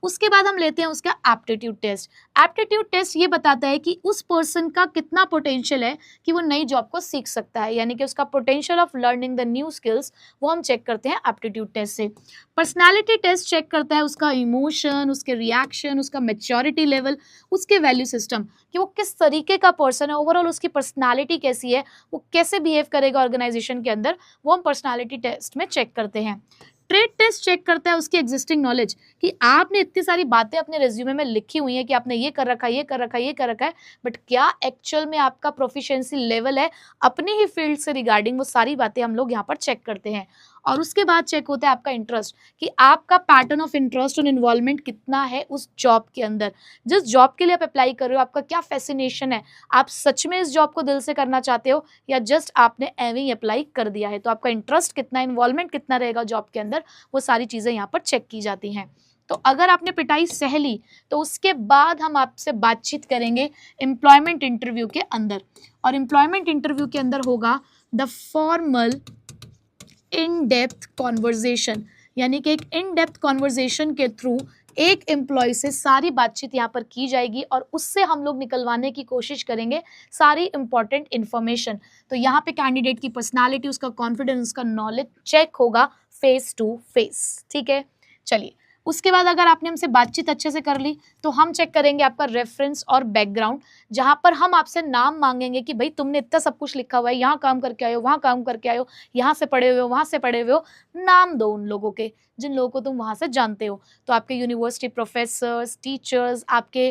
उसके बाद हम लेते हैं उसका एप्टीट्यूड टेस्ट। एप्टीट्यूड टेस्ट ये बताता है कि उस पर्सन का कितना पोटेंशियल है कि वो नई जॉब को सीख सकता है, यानी कि उसका potential of learning the new skills, वो हम चेक करते हैं एप्टीट्यूड टेस्ट से। पर्सनालिटी टेस्ट चेक करता है उसका इमोशन, उसके रिएक्शन, उसका मैच्योरिटी लेवल, उसके वैल्यू सिस्टम, कि वो किस तरीके का पर्सन है, ओवरऑल उसकी पर्सनालिटी कैसी है, वो कैसे बिहेव करेगा ऑर्गेनाइजेशन के अंदर, वो हम पर्सनालिटी टेस्ट में चेक करते हैं। ट्रेड टेस्ट चेक करता है उसकी एग्जिस्टिंग नॉलेज, कि आपने इतनी सारी बातें अपने रेज्यूमे में लिखी हुई हैं कि आपने ये कर रखा है, ये कर रखा है, ये कर रखा है, बट क्या एक्चुअल में आपका प्रोफिशिएंसी लेवल है अपनी ही फील्ड से रिगार्डिंग, वो सारी बातें हम लोग यहाँ पर चेक करते हैं। और उसके बाद चेक होता है आपका इंटरेस्ट, कि आपका पैटर्न ऑफ इंटरेस्ट और इन्वॉल्वमेंट कितना है उस जॉब के अंदर, जिस जॉब के लिए आप अप्लाई कर रहे हो, आपका क्या फैसिनेशन है, आप सच में इस जॉब को दिल से करना चाहते हो या जस्ट आपने एवं ही अप्लाई कर दिया है। तो आपका इंटरेस्ट कितना, इन्वॉल्वमेंट कितना रहेगा जॉब के अंदर, वो सारी चीज़ें यहाँ पर चेक की जाती हैं। तो अगर आपने पिटाई सह ली, तो उसके बाद हम आपसे बातचीत करेंगे एम्प्लॉयमेंट इंटरव्यू के अंदर, और एम्प्लॉयमेंट इंटरव्यू के अंदर होगा the formal in depth conversation, यानी कि एक इन डेप्थ कॉन्वर्जेशन के थ्रू एक एम्प्लॉय से सारी बातचीत यहाँ पर की जाएगी, और उससे हम लोग निकलवाने की कोशिश करेंगे सारी इंपॉर्टेंट इन्फॉर्मेशन। तो यहाँ पे कैंडिडेट की पर्सनालिटी, उसका कॉन्फिडेंस, उसका नॉलेज चेक होगा फेस टू फेस, ठीक है। चलिए, उसके बाद अगर आपने हमसे बातचीत अच्छे से कर ली, तो हम चेक करेंगे आपका रेफरेंस और बैकग्राउंड, जहां पर हम आपसे नाम मांगेंगे कि भाई तुमने इतना सब कुछ लिखा हुआ है, यहाँ काम करके आए हो, वहाँ काम करके आए हो, यहाँ से पढ़े हुए हो, वहाँ से पढ़े हुए हो, नाम दो उन लोगों के जिन लोगों को तुम वहाँ से जानते हो। तो आपके यूनिवर्सिटी प्रोफेसर्स, टीचर्स, आपके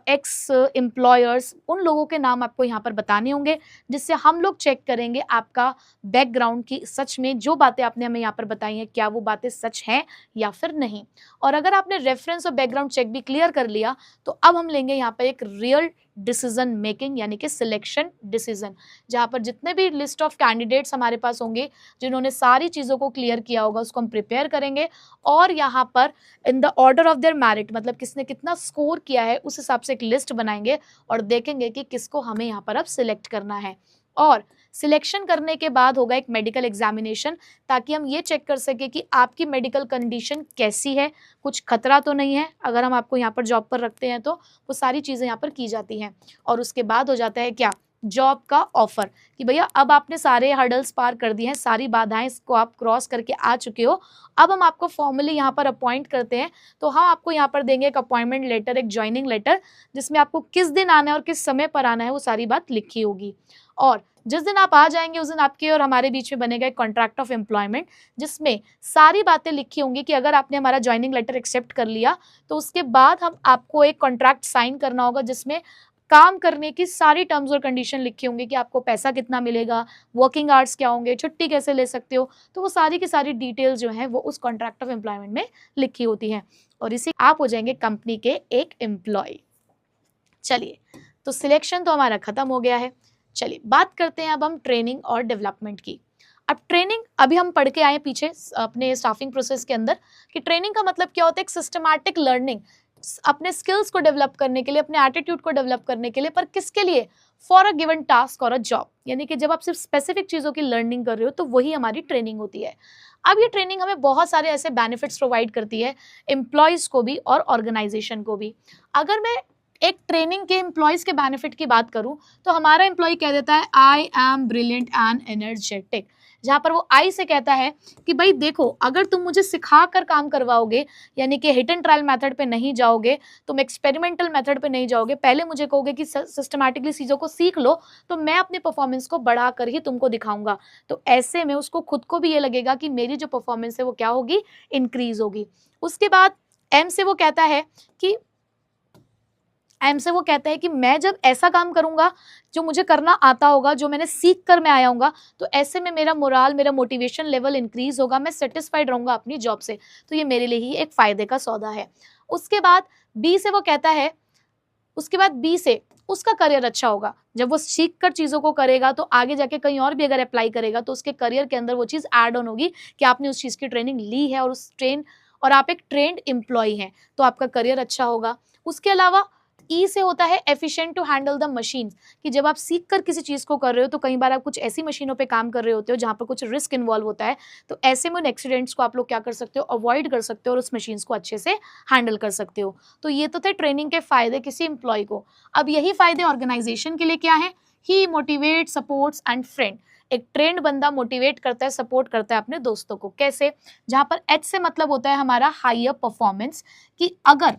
एक्स एम्प्लॉयर्स, उन लोगों के नाम आपको यहाँ पर बताने होंगे, जिससे हम लोग चेक करेंगे आपका बैकग्राउंड की सच में जो बातें आपने हमें यहाँ पर बताई हैं, क्या वो बातें सच हैं या फिर नहीं। और अगर आपने रेफरेंस और बैकग्राउंड चेक भी क्लियर कर लिया, तो अब हम लेंगे यहाँ पर एक रियल डिसीजन मेकिंग, यानी कि सिलेक्शन डिसीजन, जहाँ पर जितने भी लिस्ट ऑफ कैंडिडेट्स हमारे पास होंगे जिन्होंने सारी चीज़ों को क्लियर किया होगा, उसको हम प्रिपेयर करेंगे, और यहाँ पर in the order of their merit, मतलब किसने कितना स्कोर किया है, उस हिसाब से एक लिस्ट बनाएंगे और देखेंगे कि किसको हमें यहाँ पर अब सिलेक्ट करना है। और सिलेक्शन करने के बाद होगा एक मेडिकल एग्जामिनेशन, ताकि हम ये चेक कर सके कि आपकी मेडिकल कंडीशन कैसी है, कुछ खतरा तो नहीं है अगर हम आपको यहाँ पर जॉब पर रखते हैं, तो वो सारी चीज़ें यहाँ पर की जाती हैं। और उसके बाद हो जाता है क्या, जॉब का ऑफर, कि भैया अब आपने सारे हर्डल्स पार कर दिए हैं, सारी बाधाएं इसको आप क्रॉस करके आ चुके हो, अब हम आपको फॉर्मली यहाँ पर अपॉइंट करते हैं। तो हम आपको यहाँ पर देंगे एक अपॉइंटमेंट लेटर, एक ज्वाइनिंग लेटर, जिसमें आपको किस दिन आना है और किस समय पर आना है वो सारी बात लिखी होगी। और जिस दिन आप आ जाएंगे उस दिन आपके और हमारे बीच में बनेगा एक कॉन्ट्रैक्ट ऑफ एम्प्लॉयमेंट, जिसमें सारी बातें लिखी होंगी कि अगर आपने हमारा ज्वाइनिंग लेटर एक्सेप्ट कर लिया, तो उसके बाद हम आपको एक कॉन्ट्रैक्ट साइन करना होगा, जिसमें काम करने की सारी टर्म्स और कंडीशन लिखी होंगी, कि आपको पैसा कितना मिलेगा, वर्किंग आवर्स क्या होंगे, छुट्टी कैसे ले सकते हो, तो वो सारी की सारी डिटेल्स जो हैं वो उस कॉन्ट्रैक्ट ऑफ एम्प्लॉयमेंट में लिखी होती हैं, और इसी आप हो जाएंगे कंपनी के एक एम्प्लॉय। चलिए, तो सिलेक्शन तो हमारा खत्म हो गया है। चलिए बात करते हैं अब हम ट्रेनिंग और डेवलपमेंट की। अब ट्रेनिंग अभी हम पढ़ के आए पीछे अपने स्टाफिंग प्रोसेस के अंदर कि ट्रेनिंग का मतलब क्या होता है, एक सिस्टमैटिक लर्निंग, अपने स्किल्स को डेवलप करने के लिए, अपने एटीट्यूड को डेवलप करने के लिए, पर किसके लिए, फॉर अ गिवन टास्क और अ जॉब। यानी कि जब आप सिर्फ स्पेसिफिक चीज़ों की लर्निंग कर रहे हो तो वही हमारी ट्रेनिंग होती है। अब ये ट्रेनिंग हमें बहुत सारे ऐसे बेनिफिट्स प्रोवाइड करती है, एम्प्लॉयज को भी और ऑर्गेनाइजेशन को भी। अगर मैं एक ट्रेनिंग के एम्प्लॉयज के बेनिफिट की बात करूं तो हमारा एम्प्लॉय कह देता है I am brilliant and energetic, जहां पर वो आई से कहता है कि भाई देखो, अगर तुम मुझे सिखा कर काम करवाओगे, यानी कि हिट एंड ट्रायल मेथड पे नहीं जाओगे, तुम एक्सपेरिमेंटल मेथड पे नहीं जाओगे, पहले मुझे कहोगे कि सिस्टमैटिकली चीज़ों को सीख लो, तो मैं अपनी परफॉर्मेंस को बढ़ा कर ही तुमको दिखाऊंगा। तो ऐसे में उसको खुद को भी ये लगेगा कि मेरी जो परफॉर्मेंस है वो क्या होगी, इंक्रीज होगी। उसके बाद एम से वो कहता है कि मैं जब ऐसा काम करूंगा जो मुझे करना आता होगा, जो मैंने सीख कर मैं आया हूँगा, तो ऐसे में मेरा मोराल, मेरा मोटिवेशन लेवल इंक्रीज होगा, मैं सेटिस्फाइड रहूंगा अपनी जॉब से, तो ये मेरे लिए ही एक फायदे का सौदा है। उसके बाद बी से वो कहता है, उसके बाद बी से उसका करियर अच्छा होगा, जब वो सीख कर चीज़ों को करेगा तो आगे जाके कहीं और भी अगर अप्लाई करेगा तो उसके करियर के अंदर वो चीज़ ऐड ऑन होगी कि आपने उस चीज़ की ट्रेनिंग ली है और आप एक ट्रेंड एम्प्लॉय हैं, तो आपका करियर अच्छा होगा। उसके अलावा ई से होता है efficient to handle the machine, कि जब आप सीख कर किसी चीज़ को कर रहे हो तो कई बार आप कुछ ऐसी मशीनों पे काम कर रहे होते हो जहाँ पर कुछ रिस्क इन्वॉल्व होता है, तो ऐसे में उन एक्सीडेंट्स को आप लोग क्या कर सकते हो, अवॉइड कर सकते हो और उस मशीन्स को अच्छे से हैंडल कर सकते हो। तो ये तो थे ट्रेनिंग के फायदे किसी एम्प्लॉय को। अब यही फायदे ऑर्गेनाइजेशन के लिए क्या है, ही मोटिवेट सपोर्ट्स एंड फ्रेंड। एक ट्रेंड बंदा मोटिवेट करता है, सपोर्ट करता है अपने दोस्तों को। कैसे, जहाँ पर एच से मतलब होता है हमारा हायर परफॉर्मेंस, कि अगर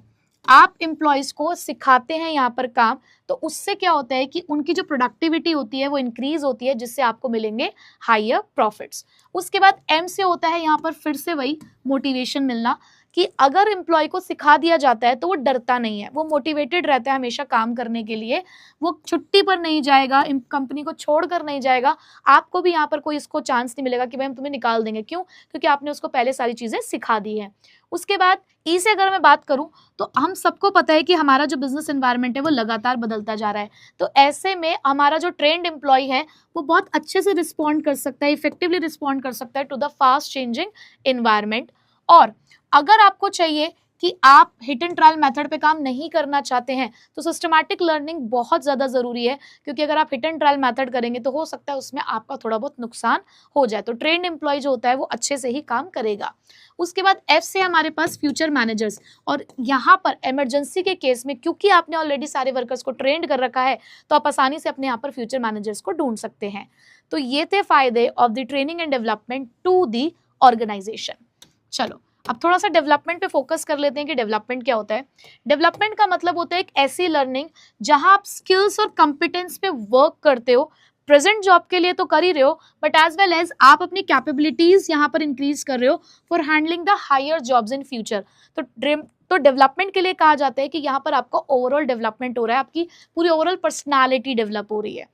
आप एम्प्लॉयज को सिखाते हैं यहाँ पर काम, तो उससे क्या होता है कि उनकी जो प्रोडक्टिविटी होती है वो इंक्रीज होती है, जिससे आपको मिलेंगे हायर प्रॉफिट्स। उसके बाद एम से होता है यहाँ पर फिर से वही मोटिवेशन मिलना, कि अगर एम्प्लॉय को सिखा दिया जाता है तो वो डरता नहीं है, वो मोटिवेटेड रहता है हमेशा काम करने के लिए, वो छुट्टी पर नहीं जाएगा, कंपनी को छोड़कर नहीं जाएगा। आपको भी यहाँ पर कोई इसको चांस नहीं मिलेगा कि भाई हम तुम्हें निकाल देंगे, क्यों, क्योंकि आपने उसको पहले सारी चीज़ें सिखा दी है। उसके बाद ई से अगर मैं बात करूं तो हम सबको पता है कि हमारा जो बिजनेस एनवायरनमेंट है वो लगातार बदलता जा रहा है, तो ऐसे में हमारा जो ट्रेंड एम्प्लॉय है वो बहुत अच्छे से रिस्पॉन्ड कर सकता है, इफेक्टिवली रिस्पॉन्ड कर सकता है to the fast changing environment. और अगर आपको चाहिए कि आप हिट एंड ट्रायल मेथड पे काम नहीं करना चाहते हैं तो सिस्टमैटिक लर्निंग बहुत ज़्यादा ज़रूरी है, क्योंकि अगर आप हिट एंड ट्रायल मेथड करेंगे तो हो सकता है उसमें आपका थोड़ा बहुत नुकसान हो जाए, तो ट्रेंड एम्प्लॉय जो होता है वो अच्छे से ही काम करेगा। उसके बाद एफ से हमारे पास फ्यूचर मैनेजर्स, और यहाँ पर इमरजेंसी के केस में क्योंकि आपने ऑलरेडी सारे वर्कर्स को ट्रेंड कर रखा है तो आप आसानी से अपने यहाँ पर फ्यूचर मैनेजर्स को ढूंढ सकते हैं। तो ये थे फायदे of the training and development to the organisation. चलो अब थोड़ा सा डेवलपमेंट पे फोकस कर लेते हैं कि डेवलपमेंट क्या होता है। डेवलपमेंट का मतलब होता है एक ऐसी लर्निंग जहां आप स्किल्स और कॉम्पिटेंस पे वर्क करते हो, प्रेजेंट जॉब के लिए तो कर ही रहे हो, बट एज वेल एज आप अपनी कैपेबिलिटीज यहाँ पर इंक्रीज कर रहे हो for handling the higher jobs in future. तो डेवलपमेंट के लिए कहा जाता है कि यहाँ पर आपका ओवरऑल डेवलपमेंट हो रहा है, आपकी पूरी ओवरऑल पर्सनालिटी डेवलप हो रही है।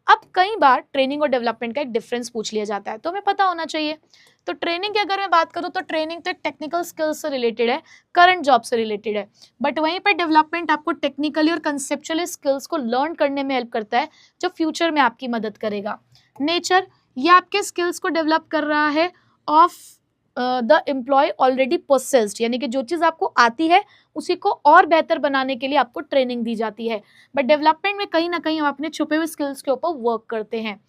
अब कई बार ट्रेनिंग और डेवलपमेंट का एक डिफरेंस पूछ लिया जाता है, तो हमें पता होना चाहिए। तो ट्रेनिंग की अगर मैं बात करूं तो ट्रेनिंग तो एक टेक्निकल स्किल्स से रिलेटेड है, करंट जॉब से रिलेटेड है, बट वहीं पर डेवलपमेंट आपको टेक्निकली और कंसेप्चुअली स्किल्स को लर्न करने में हेल्प करता है, जो फ्यूचर में आपकी मदद करेगा। नेचर, ये आपके स्किल्स को डेवलप कर रहा है of the employee already possessed, यानी कि जो चीज़ आपको आती है उसी को और बेहतर बनाने के लिए आपको ट्रेनिंग दी जाती है, बट डेवलपमेंट में कहीं ना कहीं हम अपने छुपे हुए स्किल्स के ऊपर वर्क करते हैं।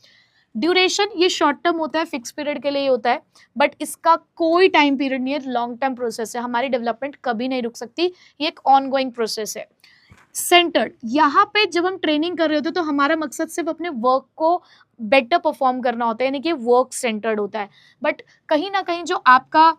ड्यूरेशन, ये शॉर्ट टर्म होता है, फिक्स पीरियड के लिए ही होता है, बट इसका कोई टाइम पीरियड नहीं है, लॉन्ग टर्म प्रोसेस है, हमारी डेवलपमेंट कभी नहीं रुक सकती, ये एक ऑनगोइंग प्रोसेस है। सेंटर्ड, यहाँ पे जब हम ट्रेनिंग कर रहे होते हैं तो हमारा मकसद सिर्फ अपने वर्क को बेटर परफॉर्म करना होता है, यानी कि वर्क सेंटर्ड होता है, बट कहीं ना कहीं जो आपका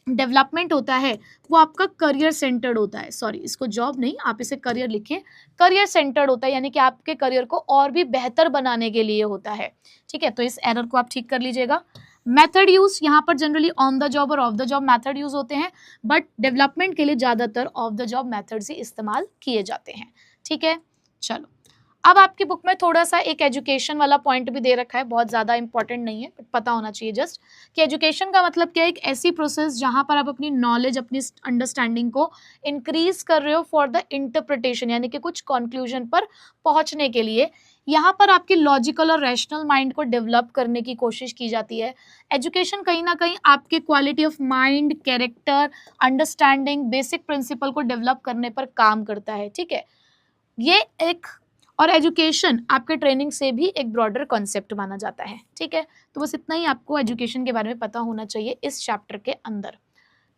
डेवलपमेंट होता है वो आपका करियर सेंटर्ड होता है। सॉरी, इसको जॉब नहीं, आप इसे करियर लिखिए, करियर सेंटर्ड होता है, यानी कि आपके करियर को और भी बेहतर बनाने के लिए होता है। ठीक है, तो इस एरर को आप ठीक कर लीजिएगा। मेथड यूज, यहाँ पर जनरली ऑन द जॉब और off the job method use होते हैं, बट डेवलपमेंट के लिए ज़्यादातर ऑफ द जॉब मेथड्स ही इस्तेमाल किए जाते हैं। ठीक है, चलो अब आपकी बुक में थोड़ा सा एक एजुकेशन वाला पॉइंट भी दे रखा है, बहुत ज़्यादा इंपॉर्टेंट नहीं है, पता होना चाहिए जस्ट, कि एजुकेशन का मतलब क्या है, एक ऐसी प्रोसेस जहाँ पर आप अपनी नॉलेज, अपनी अंडरस्टैंडिंग को इंक्रीज कर रहे हो फॉर द इंटरप्रिटेशन, यानी कि कुछ कंक्लूजन पर पहुँचने के लिए, यहाँ पर आपकी लॉजिकल और रैशनल माइंड को डेवलप करने की कोशिश की जाती है। एजुकेशन कहीं ना कहीं आपके quality of mind, character, understanding, basic principle को डेवलप करने पर काम करता है, ठीक है। ये एक, और एजुकेशन आपके ट्रेनिंग से भी एक ब्रॉडर कॉन्सेप्ट माना जाता है, ठीक है। तो बस इतना ही आपको एजुकेशन के बारे में पता होना चाहिए इस चैप्टर के अंदर।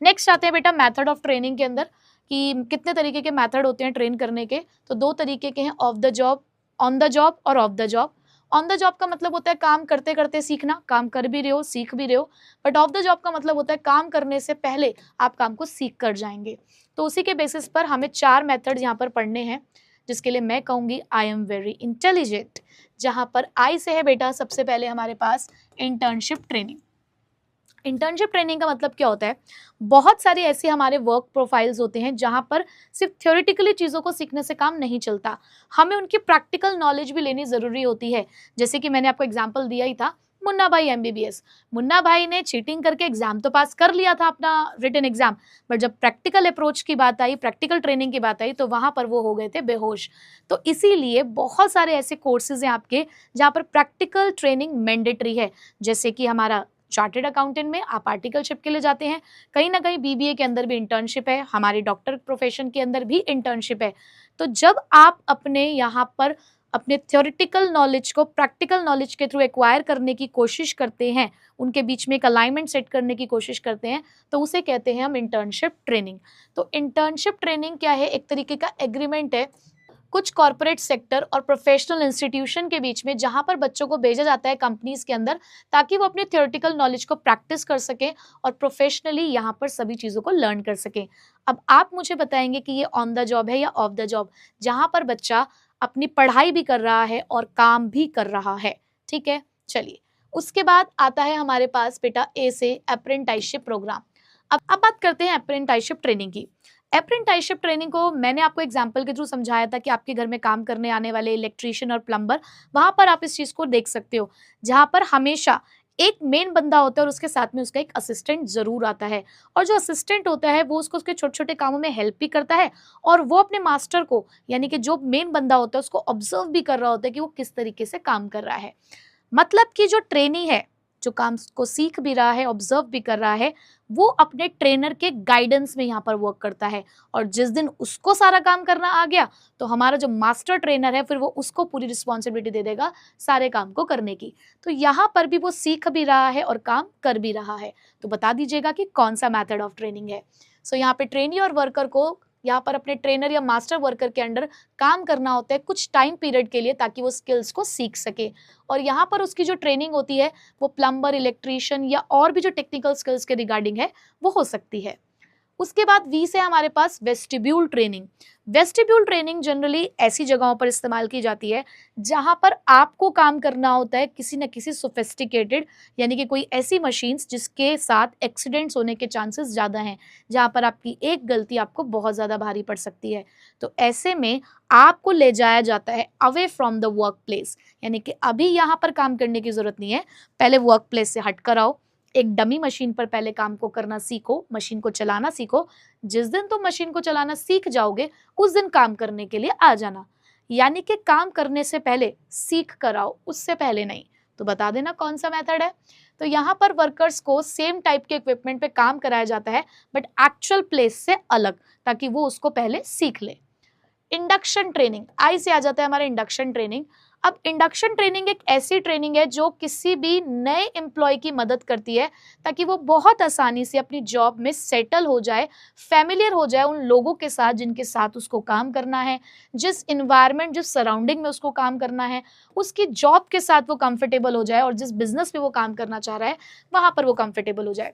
नेक्स्ट आते हैं बेटा मेथड ऑफ ट्रेनिंग के अंदर, कि कितने तरीके के मेथड होते हैं ट्रेन करने के। तो 2 तरीके के हैं, off the job, on the job और off the job. On the job का मतलब होता है काम करते करते सीखना, काम कर भी रहे हो, सीख भी रहे हो। बट ऑफ द जॉब का मतलब होता है काम करने से पहले आप काम को सीख कर जाएंगे। तो उसी के बेसिस पर हमें 4 मेथड यहाँ पर पढ़ने हैं, जिसके लिए मैं कहूँगी आई एम वेरी इंटेलिजेंट। जहाँ पर आई से है बेटा सबसे पहले हमारे पास इंटर्नशिप ट्रेनिंग। इंटर्नशिप ट्रेनिंग का मतलब क्या होता है, बहुत सारी ऐसी हमारे वर्क प्रोफाइल्स होते हैं जहां पर सिर्फ थ्योरेटिकली चीज़ों को सीखने से काम नहीं चलता, हमें उनकी प्रैक्टिकल नॉलेज भी लेनी ज़रूरी होती है। जैसे कि मैंने आपको एग्जांपल दिया ही था, मुन्ना भाई एमबीबीएस। मुन्ना भाई ने चीटिंग करके एग्जाम तो पास कर लिया था, अपना रिटन एग्जाम, बट जब प्रैक्टिकल अप्रोच की बात आई, प्रैक्टिकल ट्रेनिंग की बात आई, तो वहां पर वो हो गए थे बेहोश। तो इसीलिए बहुत सारे ऐसे कोर्सेज हैं आपके जहाँ पर प्रैक्टिकल ट्रेनिंग मैंडेटरी है। जैसे कि हमारा चार्टेड अकाउंटेंट में आप आर्टिकलशिप के लिए जाते हैं, कहीं ना कहीं बीबीए के अंदर भी इंटर्नशिप है, हमारे डॉक्टर प्रोफेशन के अंदर भी इंटर्नशिप है। तो जब आप अपने यहाँ पर अपने थ्योरेटिकल नॉलेज को प्रैक्टिकल नॉलेज के थ्रू एक्वायर करने की कोशिश करते हैं, उनके बीच में एक अलाइनमेंट सेट करने की कोशिश करते हैं, तो उसे कहते हैं हम इंटर्नशिप ट्रेनिंग। तो इंटर्नशिप ट्रेनिंग क्या है, एक तरीके का एग्रीमेंट है कुछ कॉर्पोरेट सेक्टर और प्रोफेशनल इंस्टीट्यूशन के बीच में, जहां पर बच्चों को भेजा जाता है कंपनीज के अंदर, ताकि वो अपने थ्योरेटिकल नॉलेज को प्रैक्टिस कर सकें और प्रोफेशनली यहाँ पर सभी चीज़ों को लर्न कर सकें। अब आप मुझे बताएंगे कि ये ऑन द जॉब है या ऑफ द जॉब, जहाँ पर बच्चा अपनी पढ़ाई भी कर रहा है और काम भी कर रहा है, ठीक है। चलिए, उसके बाद आता है हमारे पास बेटा ए से अप्रेंटिसशिप प्रोग्राम। अब बात करते हैं अप्रेंटिसशिप ट्रेनिंग की। अप्रेंटिसशिप ट्रेनिंग को मैंने आपको एग्जाम्पल के थ्रू समझाया था कि आपके घर में काम करने आने वाले इलेक्ट्रीशियन और प्लम्बर, वहां पर आप इस चीज को देख सकते हो, जहां पर हमेशा एक मेन बंदा होता है और उसके साथ में उसका एक असिस्टेंट जरूर आता है। और जो असिस्टेंट होता है वो उसको उसके छोटे छोटे कामों में हेल्प भी करता है, और वो अपने मास्टर को, यानी कि जो मेन बंदा होता है, उसको ऑब्जर्व भी कर रहा होता है कि वो किस तरीके से काम कर रहा है। मतलब कि जो ट्रेनी है, जो काम को सीख भी रहा है, ऑब्जर्व भी कर रहा है, वो अपने ट्रेनर के गाइडेंस में यहाँ पर वर्क करता है। और जिस दिन उसको सारा काम करना आ गया, तो हमारा जो मास्टर ट्रेनर है, फिर वो उसको पूरी रिस्पॉन्सिबिलिटी दे देगा सारे काम को करने की। तो यहाँ पर भी वो सीख भी रहा है और काम कर भी रहा है। तो बता दीजिएगा कि कौन सा मेथड ऑफ ट्रेनिंग है। सो यहाँ पे ट्रेनी और वर्कर को यहाँ पर अपने ट्रेनर या मास्टर वर्कर के अंडर काम करना होता है कुछ टाइम पीरियड के लिए, ताकि वो स्किल्स को सीख सके। और यहाँ पर उसकी जो ट्रेनिंग होती है वो प्लम्बर, इलेक्ट्रीशियन या और भी जो टेक्निकल स्किल्स के रिगार्डिंग है वो हो सकती है। उसके बाद वी से हमारे पास vestibule training. Vestibule training generally ऐसी जगहों पर इस्तेमाल की जाती है जहां पर आपको काम करना होता है किसी न किसी सोफिस्टिकेटेड, यानी कि कोई ऐसी मशीन्स जिसके साथ एक्सीडेंट्स होने के चांसेस ज़्यादा हैं, जहां पर आपकी एक गलती आपको बहुत ज़्यादा भारी पड़ सकती है। तो ऐसे में आपको ले जाया जाता है away from the work place, यानी कि अभी यहाँ पर काम करने की ज़रूरत नहीं है, पहले वर्क प्लेस से हट कर आओ, एक डमी मशीन पर पहले काम को करना सीखो, मशीन को चलाना सीखो। जिस दिन तुम मशीन को चलाना सीख जाओगे, उस दिन काम करने के लिए आ जाना। यानी कि काम करने से पहले सीख कर आओ, उससे पहले नहीं। तो बता देना कौन सा मेथड है। तो यहाँ पर वर्कर्स को सेम टाइप के इक्विपमेंट पे काम कराया जाता है, बट एक्चुअल प्लेस से अलग, ताकि वो उसको पहले सीख ले। इंडक्शन ट्रेनिंग, आई से आ जाता है हमारा इंडक्शन ट्रेनिंग। अब इंडक्शन ट्रेनिंग एक ऐसी ट्रेनिंग है जो किसी भी नए एम्प्लॉय की मदद करती है, ताकि वो बहुत आसानी से अपनी जॉब में सेटल हो जाए, फैमिलियर हो जाए उन लोगों के साथ जिनके साथ उसको काम करना है, जिस इन्वायरमेंट, जिस सराउंडिंग में उसको काम करना है, उसकी जॉब के साथ वो कंफर्टेबल हो जाए, और जिस बिजनेस में वो काम करना चाह रहा है वहां पर वो कंफर्टेबल हो जाए।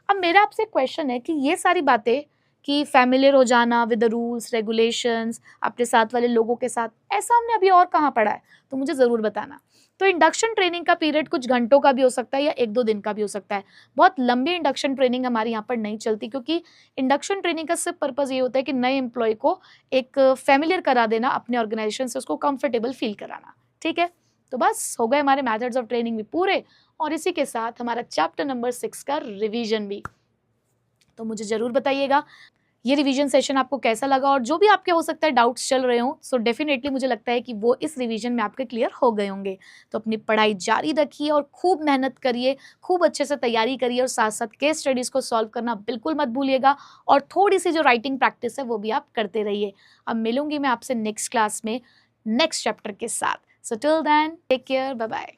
अब मेरा आपसे क्वेश्चन है कि ये सारी बातें, कि फैमिलियर हो जाना विद द रूल्स रेगुलेशंस, अपने साथ वाले लोगों के साथ, ऐसा हमने अभी और कहाँ पढ़ा है, तो मुझे ज़रूर बताना। तो इंडक्शन ट्रेनिंग का पीरियड कुछ घंटों का भी हो सकता है या 1-2 दिन का भी हो सकता है। बहुत लंबी इंडक्शन ट्रेनिंग हमारे यहाँ पर नहीं चलती, क्योंकि इंडक्शन ट्रेनिंग का सिर्फ पर्पज़ ये होता है कि नए एम्प्लॉय को एक फैमिलियर करा देना, अपने ऑर्गेनाइजेशन से उसको कंफर्टेबल फील कराना। ठीक है, तो बस हो गए हमारे मैथड्स ऑफ ट्रेनिंग भी पूरे, और इसी के साथ हमारा चैप्टर नंबर 6 का रिविजन भी। तो मुझे ज़रूर बताइएगा ये रिवीजन सेशन आपको कैसा लगा और जो भी आपके हो सकता है डाउट्स चल रहे हो, सो डेफिनेटली मुझे लगता है कि वो इस रिवीजन में आपके क्लियर हो गए होंगे। तो अपनी पढ़ाई जारी रखिए और खूब मेहनत करिए, खूब अच्छे से तैयारी करिए और साथ साथ केस स्टडीज़ को सॉल्व करना बिल्कुल मत भूलिएगा और थोड़ी सी जो राइटिंग प्रैक्टिस है वो भी आप करते रहिए। अब मिलूंगी मैं आपसे नेक्स्ट क्लास में नेक्स्ट चैप्टर के साथ। So till then take care, bye bye.